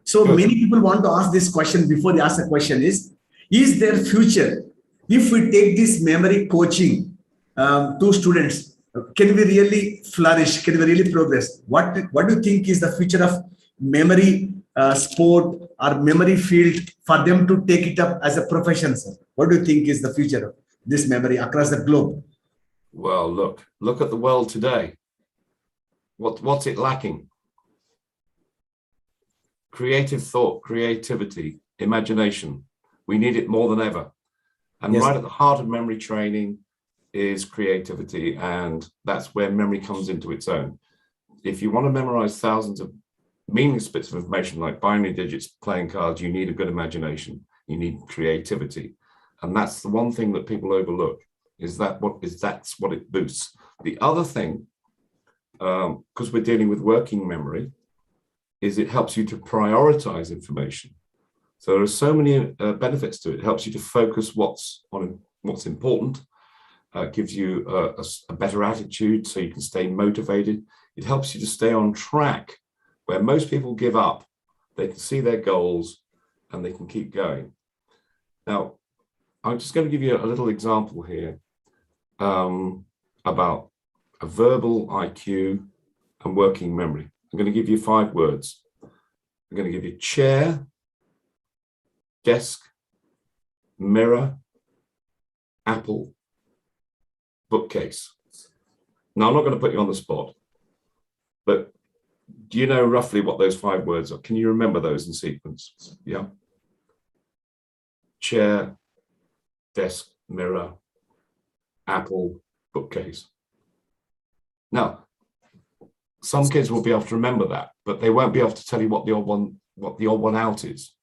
So Good. many people want to ask this question before they ask the question is there future if we take this memory coaching to students? Can we really flourish? Can we really progress? What do you think is the future of memory sport or memory field for them to take it up as a profession, sir? What do you think is the future of this memory across the globe? Well, look at the world today. What's it lacking? Creative thought, creativity, imagination. We need it more than ever. And Yes. right at the heart of memory training is creativity, and that's where memory comes into its own. If you want to memorize thousands of meaningless bits of information like binary digits, playing cards, you need a good imagination. You need creativity. And that's the one thing that people overlook, that's what it boosts. The other thing, because we're dealing with working memory, is it helps you to prioritize information. So there are so many benefits to it. It helps you to focus what's important, gives you a better attitude so you can stay motivated. It helps you to stay on track, where most people give up. They can see their goals and they can keep going. Now, I'm just going to give you a little example here about a verbal IQ and working memory. I'm going to give you 5 words. I'm going to give you chair, desk, mirror, apple, bookcase. Now, I'm not going to put you on the spot, but do you know roughly what those 5 words are? Can you remember those in sequence? Yeah. Chair, desk, mirror, apple, bookcase. Now, some kids will be able to remember that, but they won't be able to tell you what the odd one out is.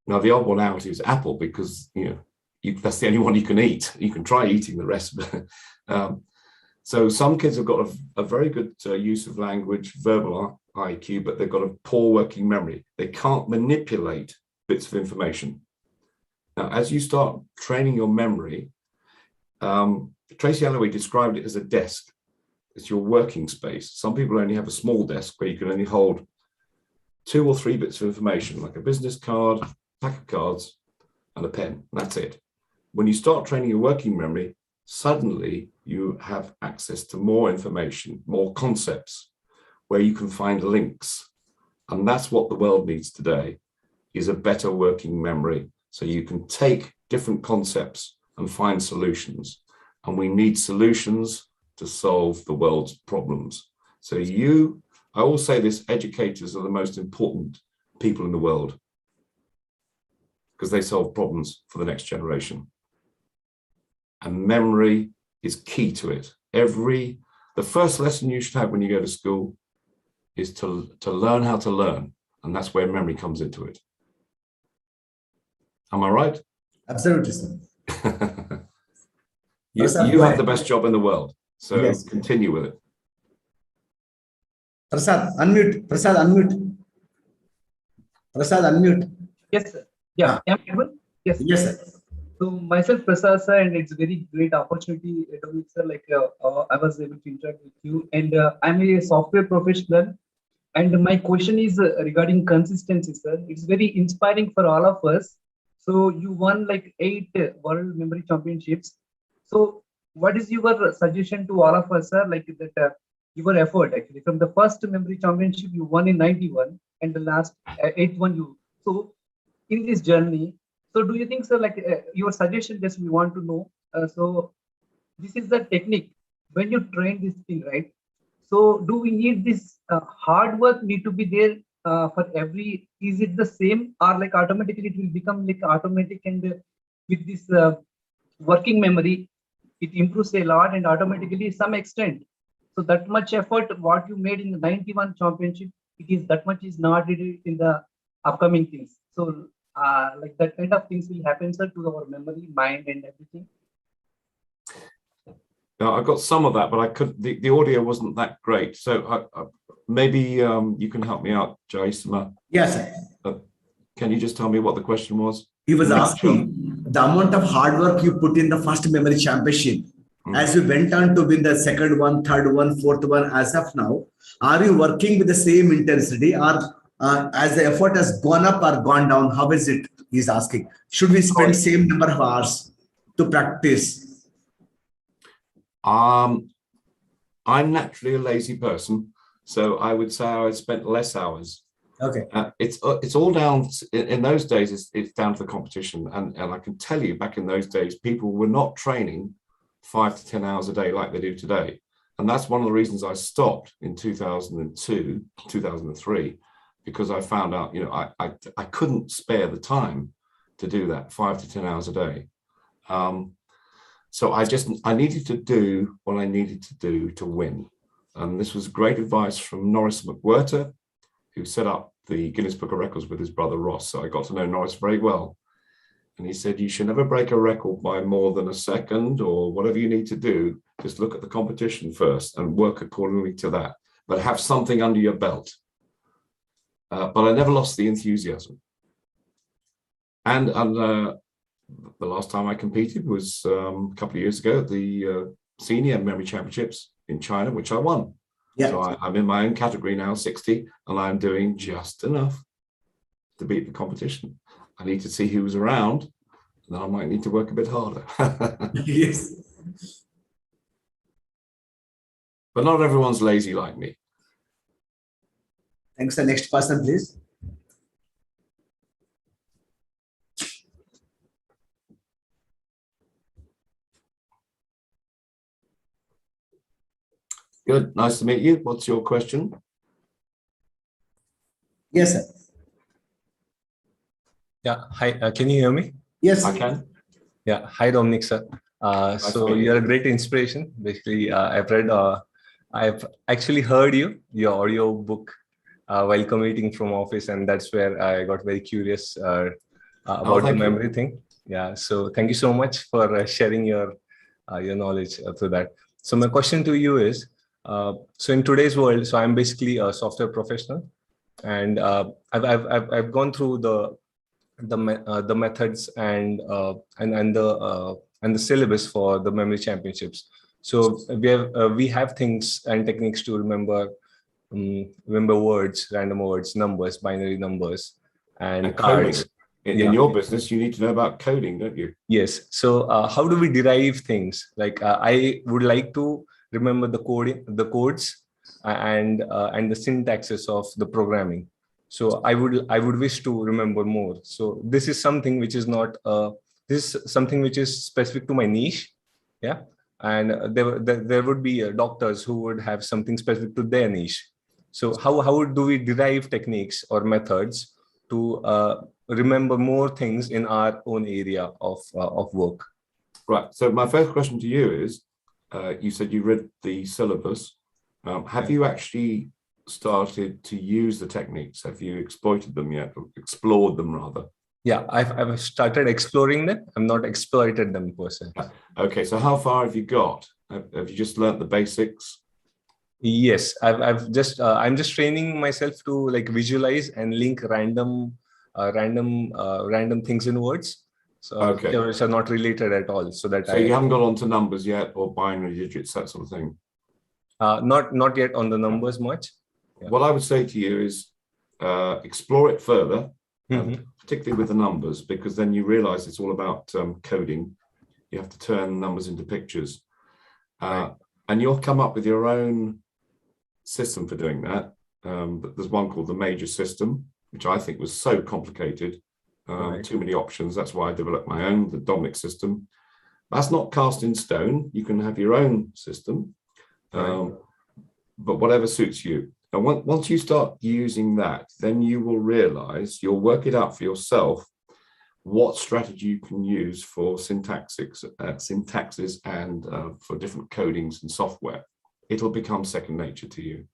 Now, the odd one out is apple, because that's the only one you can eat. You can try eating the rest. So some kids have got a very good use of language, verbal IQ, but they've got a poor working memory. They can't manipulate bits of information. Now, as you start training your memory, Tracy Alloway described it as a desk. It's your working space. Some people only have a small desk where you can only hold 2 or 3 bits of information, like a business card, pack of cards, and a pen. That's it. When you start training your working memory, suddenly you have access to more information, more concepts, where you can find links. And that's what the world needs today, is a better working memory. So you can take different concepts and find solutions. And we need solutions to solve the world's problems. So I always say this, educators are the most important people in the world, because they solve problems for the next generation. And memory is key to it. the first lesson you should have when you go to school is to learn how to learn. And that's where memory comes into it. Am I right? Absolutely, sir. Prasad, you go have ahead. the best job in the world. So Yes. continue with it. Prasad, unmute. Prasad, unmute. Prasad, unmute. Yes, sir. Yeah, am I able? Yes. Yes, sir. So myself, Prasad sir, and it's a very great opportunity, Dominic sir. Like I was able to interact with you, and I'm a software professional. And my question is regarding consistency, sir. It's very inspiring for all of us. So you won like 8 World Memory Championships. So what is your suggestion to all of us, sir? Like that your effort actually from the first memory championship you won in '91 and the last 8th one you. So in this journey, so do you think, sir, like your suggestion? Just we want to know. So this is the technique when you train this thing, right? So do we need this hard work need to be there for every, is it the same or like automatically it will become like automatic, and with this working memory, it improves a lot and automatically some extent. So that much effort what you made in the '91 championship, it is that much is not needed in the upcoming things. So like that kind of things will happen, sir, to our memory, mind and everything. Now, I got some of that, but I couldn't. The audio wasn't that great. So maybe you can help me out, Jayasimha. Yes, sir. Can you just tell me what the question was? He was asking the amount of hard work you put in the first memory championship. As you went on to win the second one, third one, fourth one, as of now, are you working with the same intensity, or as the effort has gone up or gone down? How is it? He's asking. Should we spend same number of hours to practice? I'm naturally a lazy person, so I would say I spent less hours. Okay. It's all down in those days. It's down to the competition, and I can tell you, back in those days, people were not training 5 to 10 hours a day like they do today, and that's one of the reasons I stopped in 2002, 2003, because I found out, I couldn't spare the time to do that 5 to 10 hours a day. So I needed to do what I needed to do to win. And this was great advice from Norris McWhirter, who set up the Guinness Book of Records with his brother Ross. So I got to know Norris very well. And he said, you should never break a record by more than a second, or whatever you need to do. Just look at the competition first and work accordingly to that, but have something under your belt. But I never lost the enthusiasm. And the last time I competed was a couple of years ago at the Senior Memory Championships in China, which I won. Yeah. So I'm in my own category now, 60, and I'm doing just enough to beat the competition. I need to see who was around, and then I might need to work a bit harder. Yes. But not everyone's lazy like me. Thanks. The next person, please. Good. Nice to meet you. What's your question? Yes, sir. Yeah. Hi. Can you hear me? Yes. I can. Yeah. Hi, Dominic, sir. So you're a great inspiration. Basically, I've actually heard your audio book while commuting from office, and that's where I got very curious about the memory thing. Yeah. So thank you so much for sharing your knowledge through that. So my question to you is, so in today's world, so I'm basically a software professional, and I've gone through the methods and the syllabus for the memory championships. So we have things and techniques to remember words, random words, numbers, binary numbers, and cards. In your business, you need to know about coding, don't you? Yes. So how do we derive things? Like I would like to remember the codes and the syntaxes of the programming. So I would wish to remember more. So this is something which is not this is something which is specific to my niche. Yeah. And there would be doctors who would have something specific to their niche. So how do we derive techniques or methods to remember more things in our own area of work? Right. So my first question to you is, you said you read the syllabus. Have you actually started to use the techniques? Have you exploited them yet, or explored them rather? Yeah, I've started exploring them. I've not exploited them per se. Okay, so how far have you got? Have you just learnt the basics? Yes, I'm just training myself to like visualize and link random things in words. So Okay. which are not related at all. So that So you haven't got onto numbers yet, or binary digits, that sort of thing? Not yet on the numbers much. Yeah. What I would say to you is explore it further, Mhm. particularly with the numbers, because then you realize it's all about coding. You have to turn numbers into pictures. Right. And you'll come up with your own system for doing that. But there's one called the major system, which I think was so complicated. Right. Too many options. That's why I developed my own, the Dominic system. That's not cast in stone. You can have your own system, but whatever suits you. And once you start using that, then you will realize, you'll work it out for yourself, what strategy you can use for syntaxes and for different codings and software. It'll become second nature to you.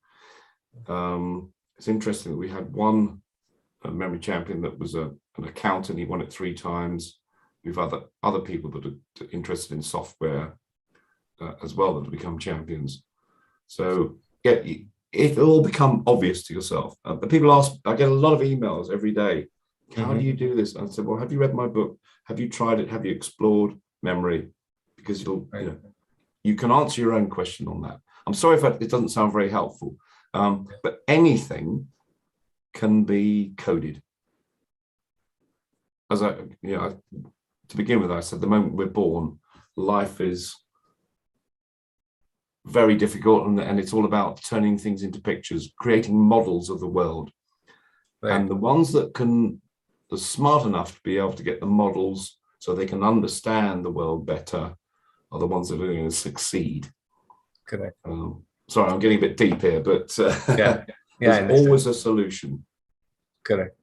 It's interesting that we had one memory champion that was an accountant. He won it 3 times. We've other people that are interested in software as well that have become champions. So yeah, it'll all become obvious to yourself. But people ask, I get a lot of emails every day. How do you do this? And I said, well, have you read my book? Have you tried it? Have you explored memory? Because you can answer your own question on that. I'm sorry if it doesn't sound very helpful, but anything can be coded. As to begin with, I said the moment we're born, life is very difficult, and it's all about turning things into pictures, creating models of the world. Right. And the ones that are smart enough to be able to get the models so they can understand the world better are the ones that are going to succeed. Correct. Sorry, I'm getting a bit deep here, but there's always a solution. Correct.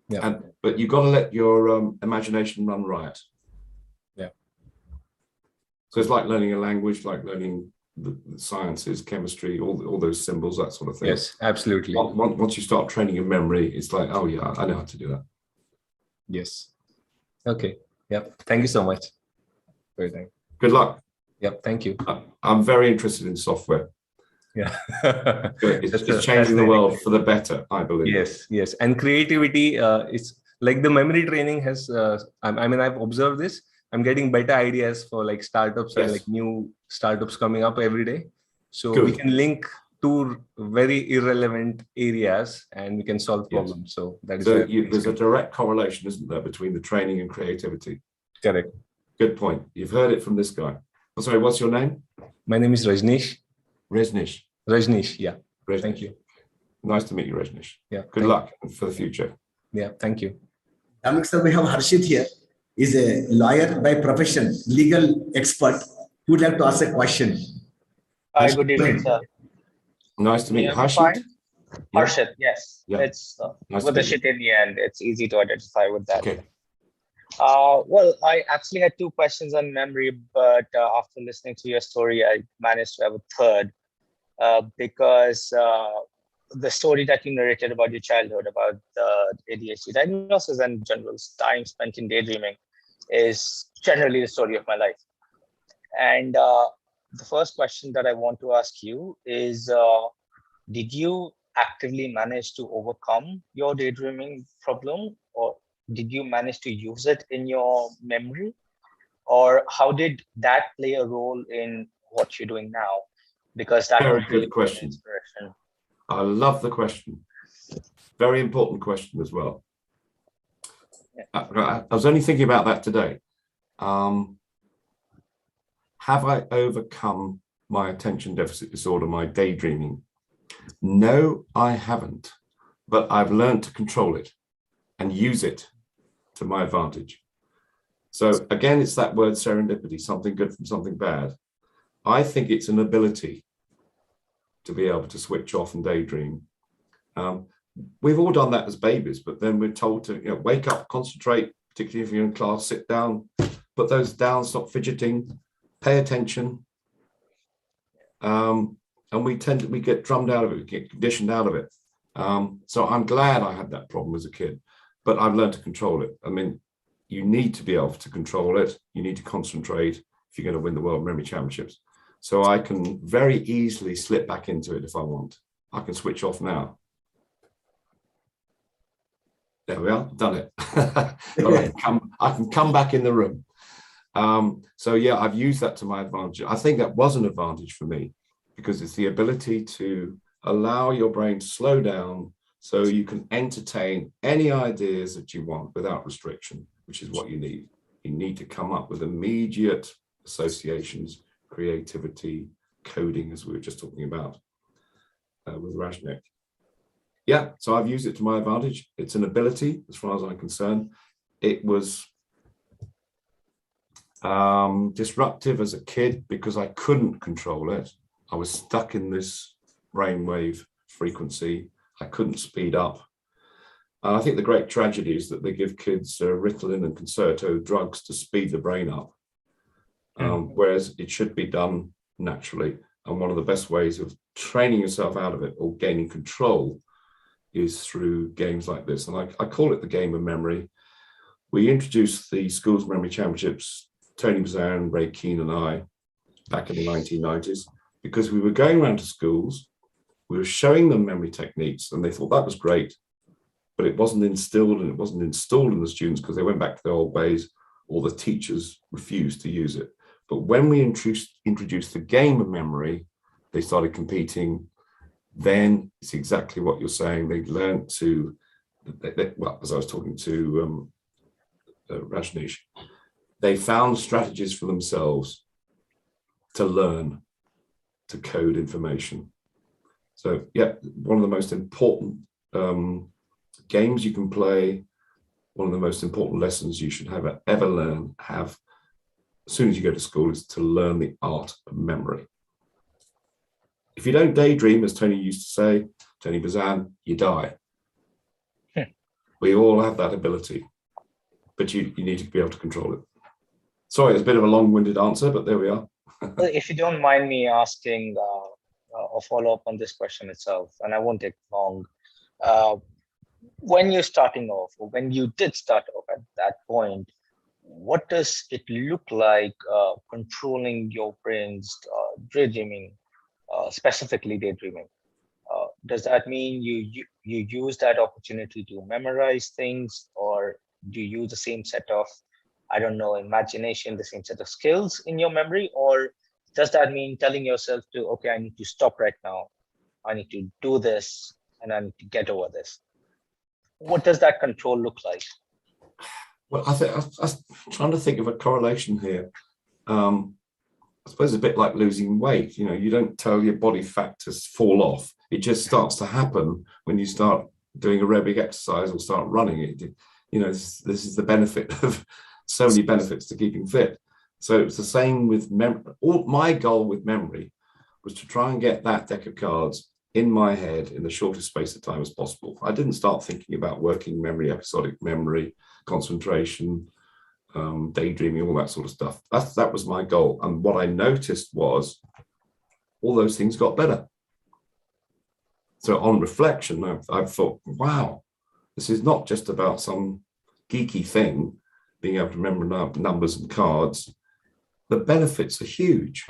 Yeah. But you've got to let your imagination run riot. Yeah. So it's like learning a language, like learning the sciences, chemistry, all those symbols, that sort of thing. Yes, absolutely. Once you start training your memory, it's like, oh yeah, I know how to do that. Yes. Okay. Yep. Thank you so much for your time. Good luck. Yep. Thank you. I'm very interested in software. Yeah. It's changing the world for the better, I believe. Yes. And creativity, it's like the memory training has, I've observed this. I'm getting better ideas for like startups and like new startups coming up every day. So we can link 2 very irrelevant areas and we can solve problems. So that is there's a direct correlation, isn't there, between the training and creativity? Correct. Good point. You've heard it from this guy. Oh, sorry, what's your name? My name is Rajneesh. Rajneesh, yeah. Rajneesh. Thank you. Nice to meet you, Rajneesh. Yeah. Good luck for the future. Yeah, thank you. Dominic sir, we have Harshit here. He's a lawyer by profession, legal expert who would like to ask a question. Hi, good evening, sir. Nice to meet you. Harshit? Harshit, yes. Yeah. It's nice with a shit in the end. It's easy to identify with that. Okay. Well, I actually had 2 questions on memory, but after listening to your story, I managed to have a third because the story that you narrated about your childhood, about the ADHD diagnosis and general time spent in daydreaming is generally the story of my life. And the first question that I want to ask you is, did you actively manage to overcome your daydreaming problem, or did you manage to use it in your memory, or how did that play a role in what you're doing now? Because that Very would be good question. Inspiration. I love the question. Very important question as well. I was only thinking about that today. Have I overcome my attention deficit disorder, my daydreaming? No, I haven't, but I've learned to control it and use it to my advantage. So again, it's that word serendipity, something good from something bad. I think it's an ability to be able to switch off and daydream. We've all done that as babies, but then we're told to wake up, concentrate, particularly if you're in class, sit down, put those down, stop fidgeting, pay attention. And we get drummed out of it, we get conditioned out of it. So I'm glad I had that problem as a kid, but I've learned to control it. I mean, you need to be able to control it. You need to concentrate if you're going to win the World Memory Championships. So I can very easily slip back into it if I want. I can switch off now. There we are, done it. I can come back in the room. So yeah, I've used that to my advantage. I think that was an advantage for me because it's the ability to allow your brain to slow down so you can entertain any ideas that you want without restriction, which is what you need. You need to come up with immediate associations, creativity, coding, as we were just talking about with Rajnik. Yeah, so I've used it to my advantage. It's an ability, as far as I'm concerned. It was disruptive as a kid because I couldn't control it. I was stuck in this brainwave frequency. I couldn't speed up. And I think the great tragedy is that they give kids Ritalin and Concerto drugs to speed the brain up, whereas it should be done naturally. And one of the best ways of training yourself out of it or gaining control is through games like this. And I call it the game of memory. We introduced the Schools Memory Championships, Tony Bazan, Ray Keane and I, back in the 1990s, because we were going around to schools, we were showing them memory techniques, and they thought that was great, but it wasn't instilled and it wasn't installed in the students because they went back to their old ways, or the teachers refused to use it. But when we introduced the game of memory, they started competing. Then it's exactly what you're saying. They learned to, well, as I was talking to Rajneesh, they found strategies for themselves to learn to code information. So yeah, one of the most important games you can play, one of the most important lessons you should ever have as soon as you go to school is to learn the art of memory. If you don't daydream, as Tony used to say, Tony Bazan, you die. We all have that ability, but you need to be able to control it. Sorry, it's a bit of a long-winded answer, but there we are. Well, if you don't mind me asking a follow-up on this question itself, and I won't take long. When you're starting off, or when you did start off at that point, what does it look like controlling your brain's daydreaming, specifically daydreaming? Does that mean you use that opportunity to memorize things, or do you use the same set of, I don't know, imagination, the same set of skills in your memory? Or does that mean telling yourself to, okay, I need to stop right now, I need to do this, and I need to get over this? What does that control look like? Well, I was trying to think of a correlation here. I suppose it's a bit like losing weight. You know, you don't tell your body fat to fall off. It just starts to happen when you start doing aerobic exercise or start running. You know, this is the benefit of so many benefits to keeping fit. So it's the same with memory. My goal with memory was to try and get that deck of cards in my head in the shortest space of time as possible. I didn't start thinking about working memory, episodic memory, concentration, daydreaming, all that sort of stuff. That was my goal. And what I noticed was all those things got better. So on reflection, I thought, wow, this is not just about some geeky thing, being able to remember numbers and cards. The benefits are huge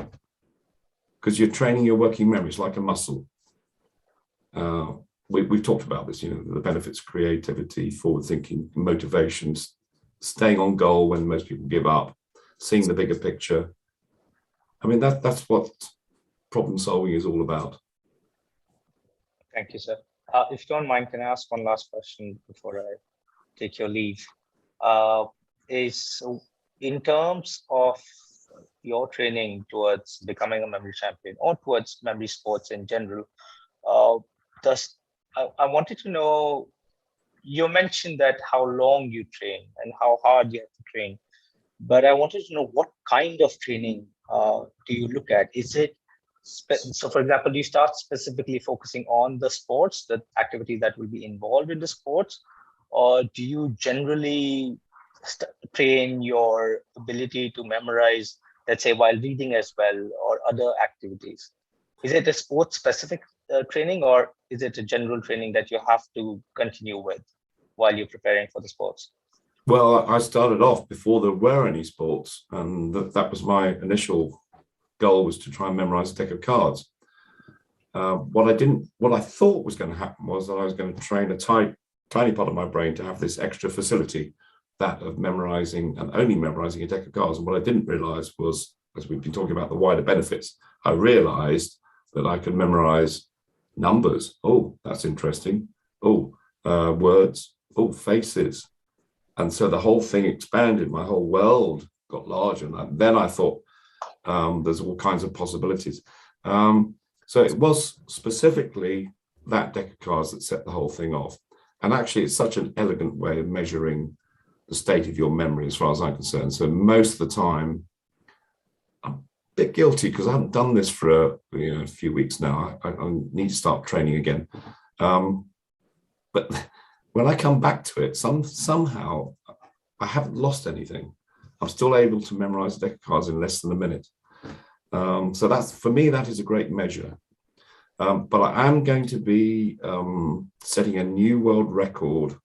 because you're training your working memories like a muscle. We've talked about this, you know, the benefits of creativity, forward thinking, motivations, staying on goal when most people give up, seeing the bigger picture. I mean, that's what problem solving is all about. Thank you, sir. If you don't mind, can I ask one last question before I take your leave? Is in terms of your training towards becoming a memory champion or towards memory sports in general, I wanted to know, you mentioned that how long you train and how hard you have to train, but I wanted to know what kind of training do you look at? Is it, so for example, do you start specifically focusing on the sports, the activities that will be involved in the sports, or do you generally train your ability to memorize, let's say, while reading as well, or other activities? Is it a sports specific training, or is it a general training that you have to continue with while you're preparing for the sports? Well, I started off before there were any sports, and that was my initial goal, was to try and memorize a deck of cards. What I thought was going to happen was that I was going to train a tiny part of my brain to have this extra facility, that of memorizing and only memorizing a deck of cards. And what I didn't realize was, as we've been talking about the wider benefits, I realized that I could memorize numbers. Oh, that's interesting. Oh, words. Oh, faces. And so the whole thing expanded. My whole world got larger. And then I thought, there's all kinds of possibilities. So it was specifically that deck of cards that set the whole thing off. And actually, it's such an elegant way of measuring the state of your memory, as far as I'm concerned. So most of the time, I'm a bit guilty because I haven't done this for a few weeks now. I need to start training again. But when I come back to it, somehow I haven't lost anything. I'm still able to memorize a deck of cards in less than a minute. So that's, for me, that is a great measure. But I am going to be setting a new world record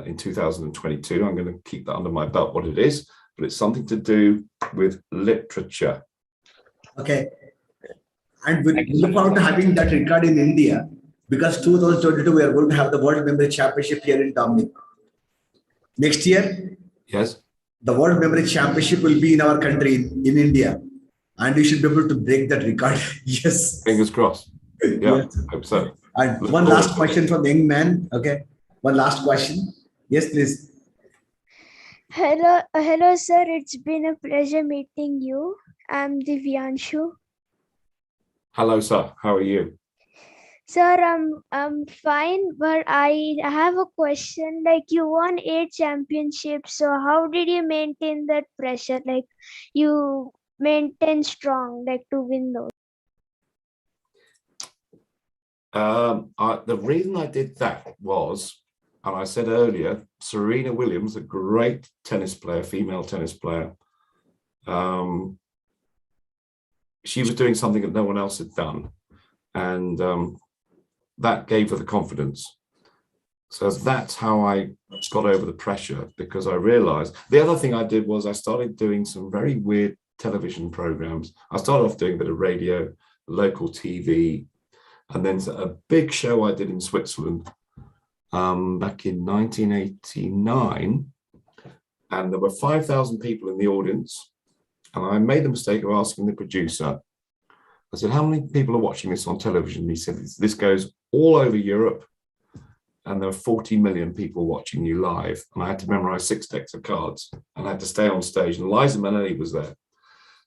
in 2022. I'm going to keep that under my belt, what it is, but it's something to do with literature. Okay. And we look forward to having that record in India, because 2022, we are going to have the World Memory Championship here in Dominic. Next year, Yes. the World Memory Championship will be in our country, in India. And we should be able to break that record. Yes. Fingers crossed. Yeah, Yes. hope so. And Look one forward last to it. question from the young man. Okay. One last question. Yes, please. Hello, sir. It's been a pleasure meeting you. I'm Divyanshu. Hello, sir. How are you? Sir, I'm fine, but I have a question. Like, you won 8 championships, so how did you maintain that pressure? Like, you maintain strong, like, to win those. The reason I did that was, and I said earlier, Serena Williams, a great tennis player, female tennis player, she was doing something that no one else had done. And that gave her the confidence. So that's how I got over the pressure, because I realized the other thing I did was I started doing some very weird television programs. I started off doing a bit of radio, local TV, and then a big show I did in Switzerland back in 1989. And there were 5,000 people in the audience. And I made the mistake of asking the producer, I said, how many people are watching this on television? He said, this goes all over Europe, and there are 40 million people watching you live. And I had to memorize 6 decks of cards, and I had to stay on stage, and Liza Minnelli was there.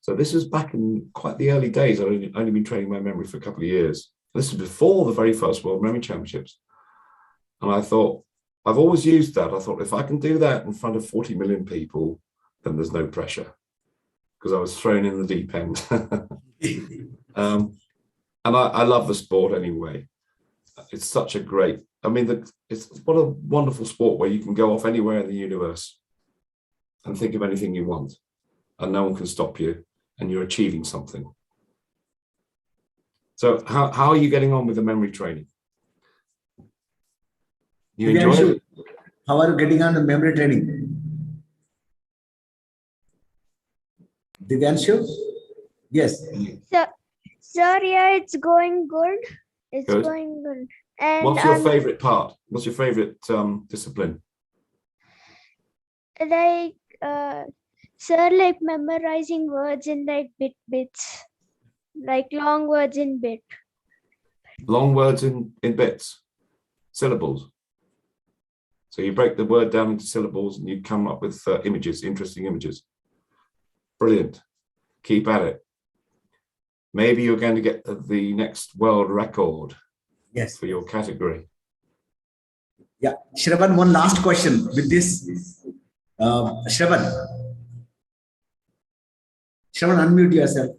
So this was back in quite the early days. I'd only been training my memory for a couple of years. This was before the very first World Memory Championships. And I thought, I've always used that. I thought, if I can do that in front of 40 million people, then there's no pressure, because I was thrown in the deep end. And I love the sport anyway. It's such a great, it's what a wonderful sport where you can go off anywhere in the universe and think of anything you want, and no one can stop you, and you're achieving something. So how are you getting on with the memory training? You enjoy it? How are you getting on the memory training? Divyanshu? Yes. Sir, yeah, it's going good. It's Good. going good. And What's your favorite part? What's your favorite discipline? like, sir, like memorizing words in like bits, like long words in bit. Long words in bits, syllables. So you break the word down into syllables and you come up with images, interesting images. Brilliant. Keep at it. Maybe you're going to get the next world record. Yes. For your category. Yeah. Shravan, one last question with this. Shravan, unmute yourself.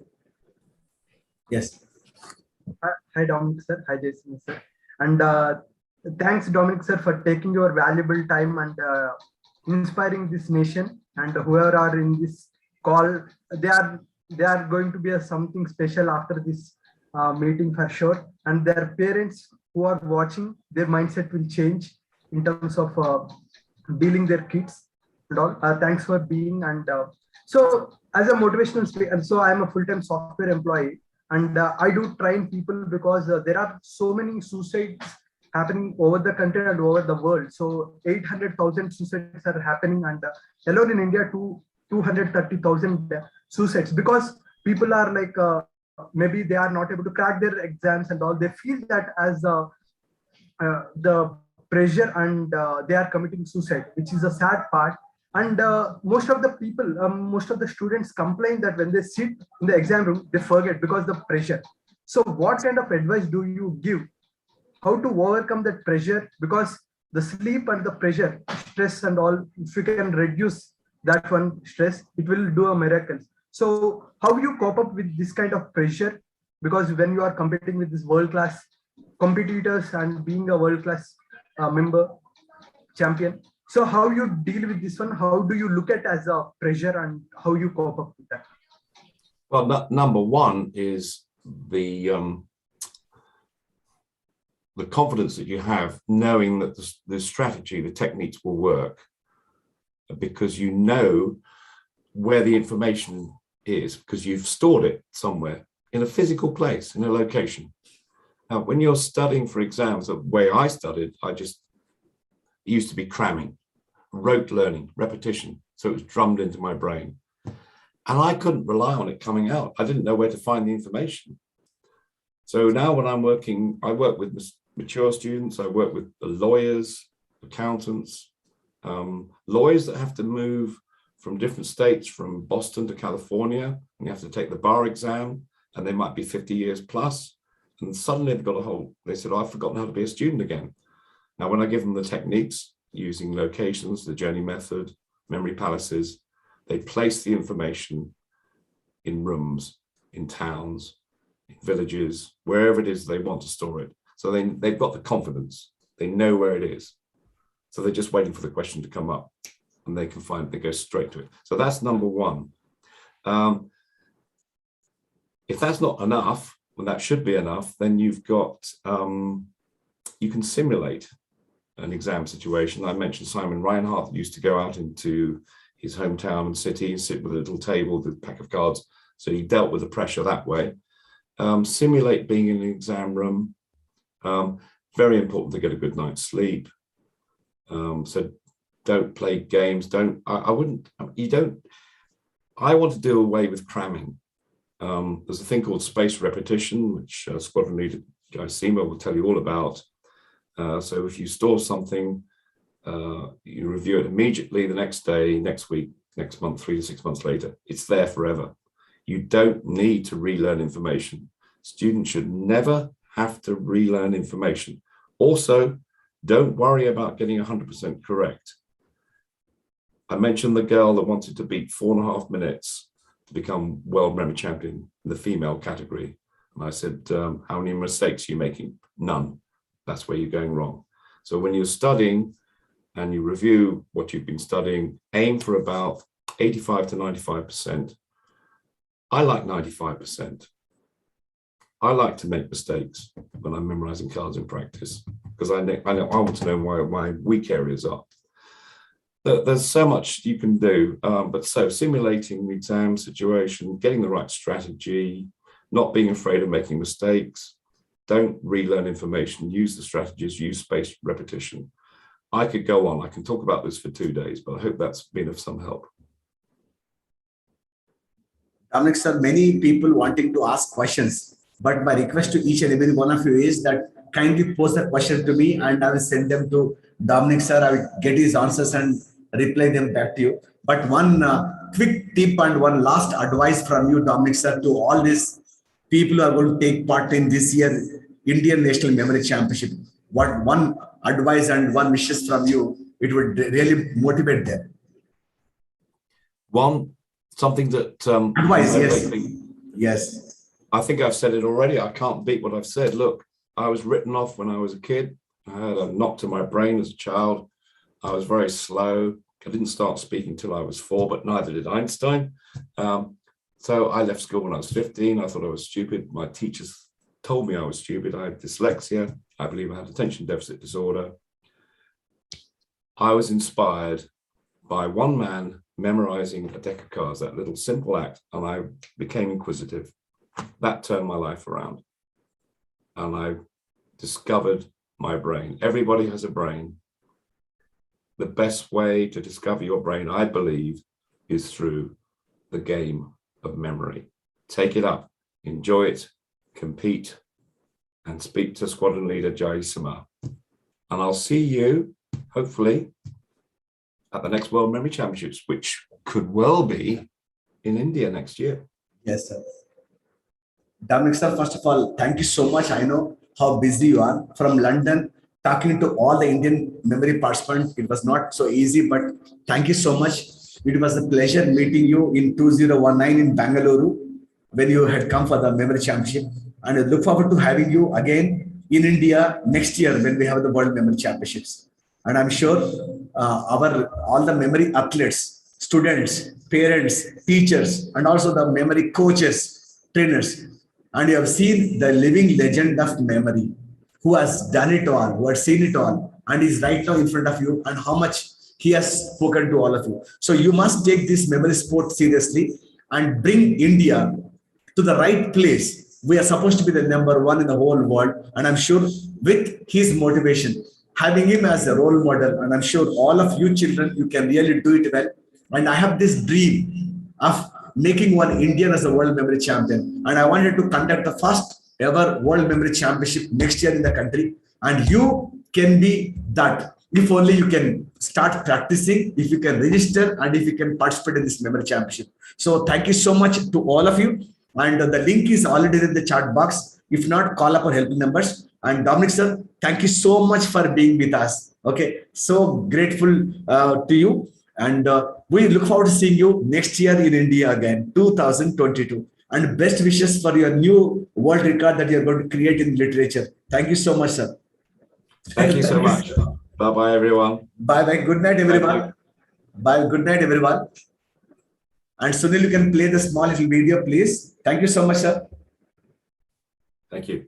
Yes. Hi, Dominic sir. Hi, Jayasimha sir. And thanks, Dominic sir, for taking your valuable time and inspiring this nation. And whoever are in this call, they are going to be something special after this meeting for sure. And their parents who are watching, their mindset will change in terms of dealing their kids and all. Thanks for being. And so as a motivational speaker, and so I'm a full-time software employee, and I do train people because there are so many suicides happening over the country and over the world. So 800,000 suicides are happening, and alone in India, 230,000 suicides, because people are like, maybe they are not able to crack their exams and all. They feel that as the pressure, and they are committing suicide, which is a sad part. And most of the people, most of the students complain that when they sit in the exam room, they forget because the pressure. So what kind of advice do you give, how to overcome that pressure? Because the sleep and the pressure, stress and all, if you can reduce that one stress, it will do a miracle. So how you cope up with this kind of pressure? Because when you are competing with these world-class competitors and being a world-class member, champion, so how you deal with this one? How do you look at as a pressure, and how you cope up with that? Well, number one is the confidence that you have, knowing that the strategy, the techniques will work, because you know where the information is, because you've stored it somewhere in a physical place, in a location. Now, when you're studying for exams, the way I studied, it used to be cramming, rote learning, repetition. So it was drummed into my brain. And I couldn't rely on it coming out. I didn't know where to find the information. So now when I'm working, I work with mature students, I work with the lawyers, accountants, lawyers that have to move from different states, from Boston to California, and you have to take the bar exam, and they might be 50 years plus, and suddenly they've got they said, oh, I've forgotten how to be a student again. Now, when I give them the techniques, using locations, the journey method, memory palaces, they place the information in rooms, in towns, in villages, wherever it is they want to store it. So they've got the confidence, they know where it is. So they're just waiting for the question to come up, and they go straight to it. So that's number one. If that's not enough, and that should be enough, then you've got, you can simulate an exam situation. I mentioned Simon Reinhardt used to go out into his hometown and city and sit with a little table with a pack of cards. So he dealt with the pressure that way. Simulate being in an exam room. Very important to get a good night's sleep. So don't play games. I want to do away with cramming. There's a thing called spaced repetition, which Squadron Leader Jayasimha will tell you all about. So if you store something, you review it immediately the next day, next week, next month, 3 to 6 months later, it's there forever. You don't need to relearn information. Students should never have to relearn information. Also, don't worry about getting 100% correct. I mentioned the girl that wanted to beat 4.5 minutes to become world memory champion in the female category. And I said, how many mistakes are you making? None. That's where you're going wrong. So when you're studying and you review what you've been studying, aim for about 85 to 95%. I like 95%. I like to make mistakes when I'm memorizing cards in practice, because I want to know where my weak areas are. There's so much you can do, but so simulating the exam situation, getting the right strategy, not being afraid of making mistakes, don't relearn information, use the strategies, use spaced repetition. I could go on, I can talk about this for 2 days, but I hope that's been of some help. Dominic sir, many people wanting to ask questions, but my request to each and every one of you is that kindly post the question to me and I will send them to Dominic sir. I will get his answers and reply them back to you. But one quick tip and one last advice from you, Dominic sir, to all these people who are going to take part in this year Indian National Memory Championship. What one advice and one wishes from you, it would really motivate them. Something that advice, yes. Yes. I think I've said it already. I can't beat what I've said. Look, I was written off when I was a kid. I had a knock to my brain as a child. I was very slow. I didn't start speaking till I was 4, but neither did Einstein. So I left school when I was 15. I thought I was stupid. My teachers told me I was stupid. I had dyslexia. I believe I had attention deficit disorder. I was inspired by one man memorizing a deck of cards, that little simple act, and I became inquisitive. That turned my life around. And I discovered my brain. Everybody has a brain. The best way to discover your brain, I believe, is through the game of memory. Take it up, enjoy it, compete, and speak to squadron leader Jayasimha. And I'll see you, hopefully, at the next World Memory Championships, which could well be in India next year. Yes, sir. Dominic, sir, first of all, thank you so much. I know how busy you are. From London, talking to all the Indian memory participants, it was not so easy, but thank you so much. It was a pleasure meeting you in 2019 in Bangalore when you had come for the memory championship. And I look forward to having you again in India next year when we have the World Memory Championships. And I'm sure all the memory athletes, students, parents, teachers, and also the memory coaches, trainers, and you have seen the living legend of memory, who has done it all, who has seen it all, and is right now in front of you, and how much he has spoken to all of you. So you must take this memory sport seriously and bring India to the right place. We are supposed to be the number one in the whole world. And I'm sure with his motivation, having him as a role model, and I'm sure all of you children, you can really do it well. And I have this dream of making one Indian as a world memory champion. And I wanted to conduct the first ever world memory championship next year in the country. And you can be that. If only you can start practicing, if you can register, and if you can participate in this memory championship. So thank you so much to all of you. And the link is already in the chat box. If not, call up our help numbers. And Dominic, sir, thank you so much for being with us. Okay, so grateful to you. And we look forward to seeing you next year in India again, 2022. And best wishes for your new world record that you're going to create in literature. Thank you so much, sir. Thank you so much. Bye-bye, everyone. Bye-bye. Good night, everyone. Bye. Good night, everyone. And Sunil, you can play the small little video, please. Thank you so much, sir. Thank you.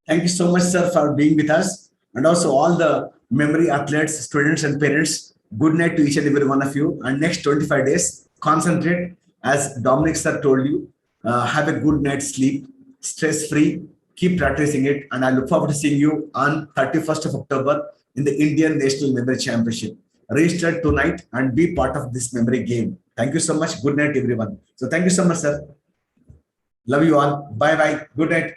Thank you so much, sir, for being with us. And also all the memory athletes, students and parents, good night to each and every one of you. And next 25 days, concentrate, as Dominic sir told you, have a good night's sleep, stress-free, keep practicing it. And I look forward to seeing you on 31st of October in the Indian National Memory Championship. Register tonight and be part of this memory game. Thank you so much. Good night, everyone. So thank you so much, sir. Love you all. Bye-bye. Good night.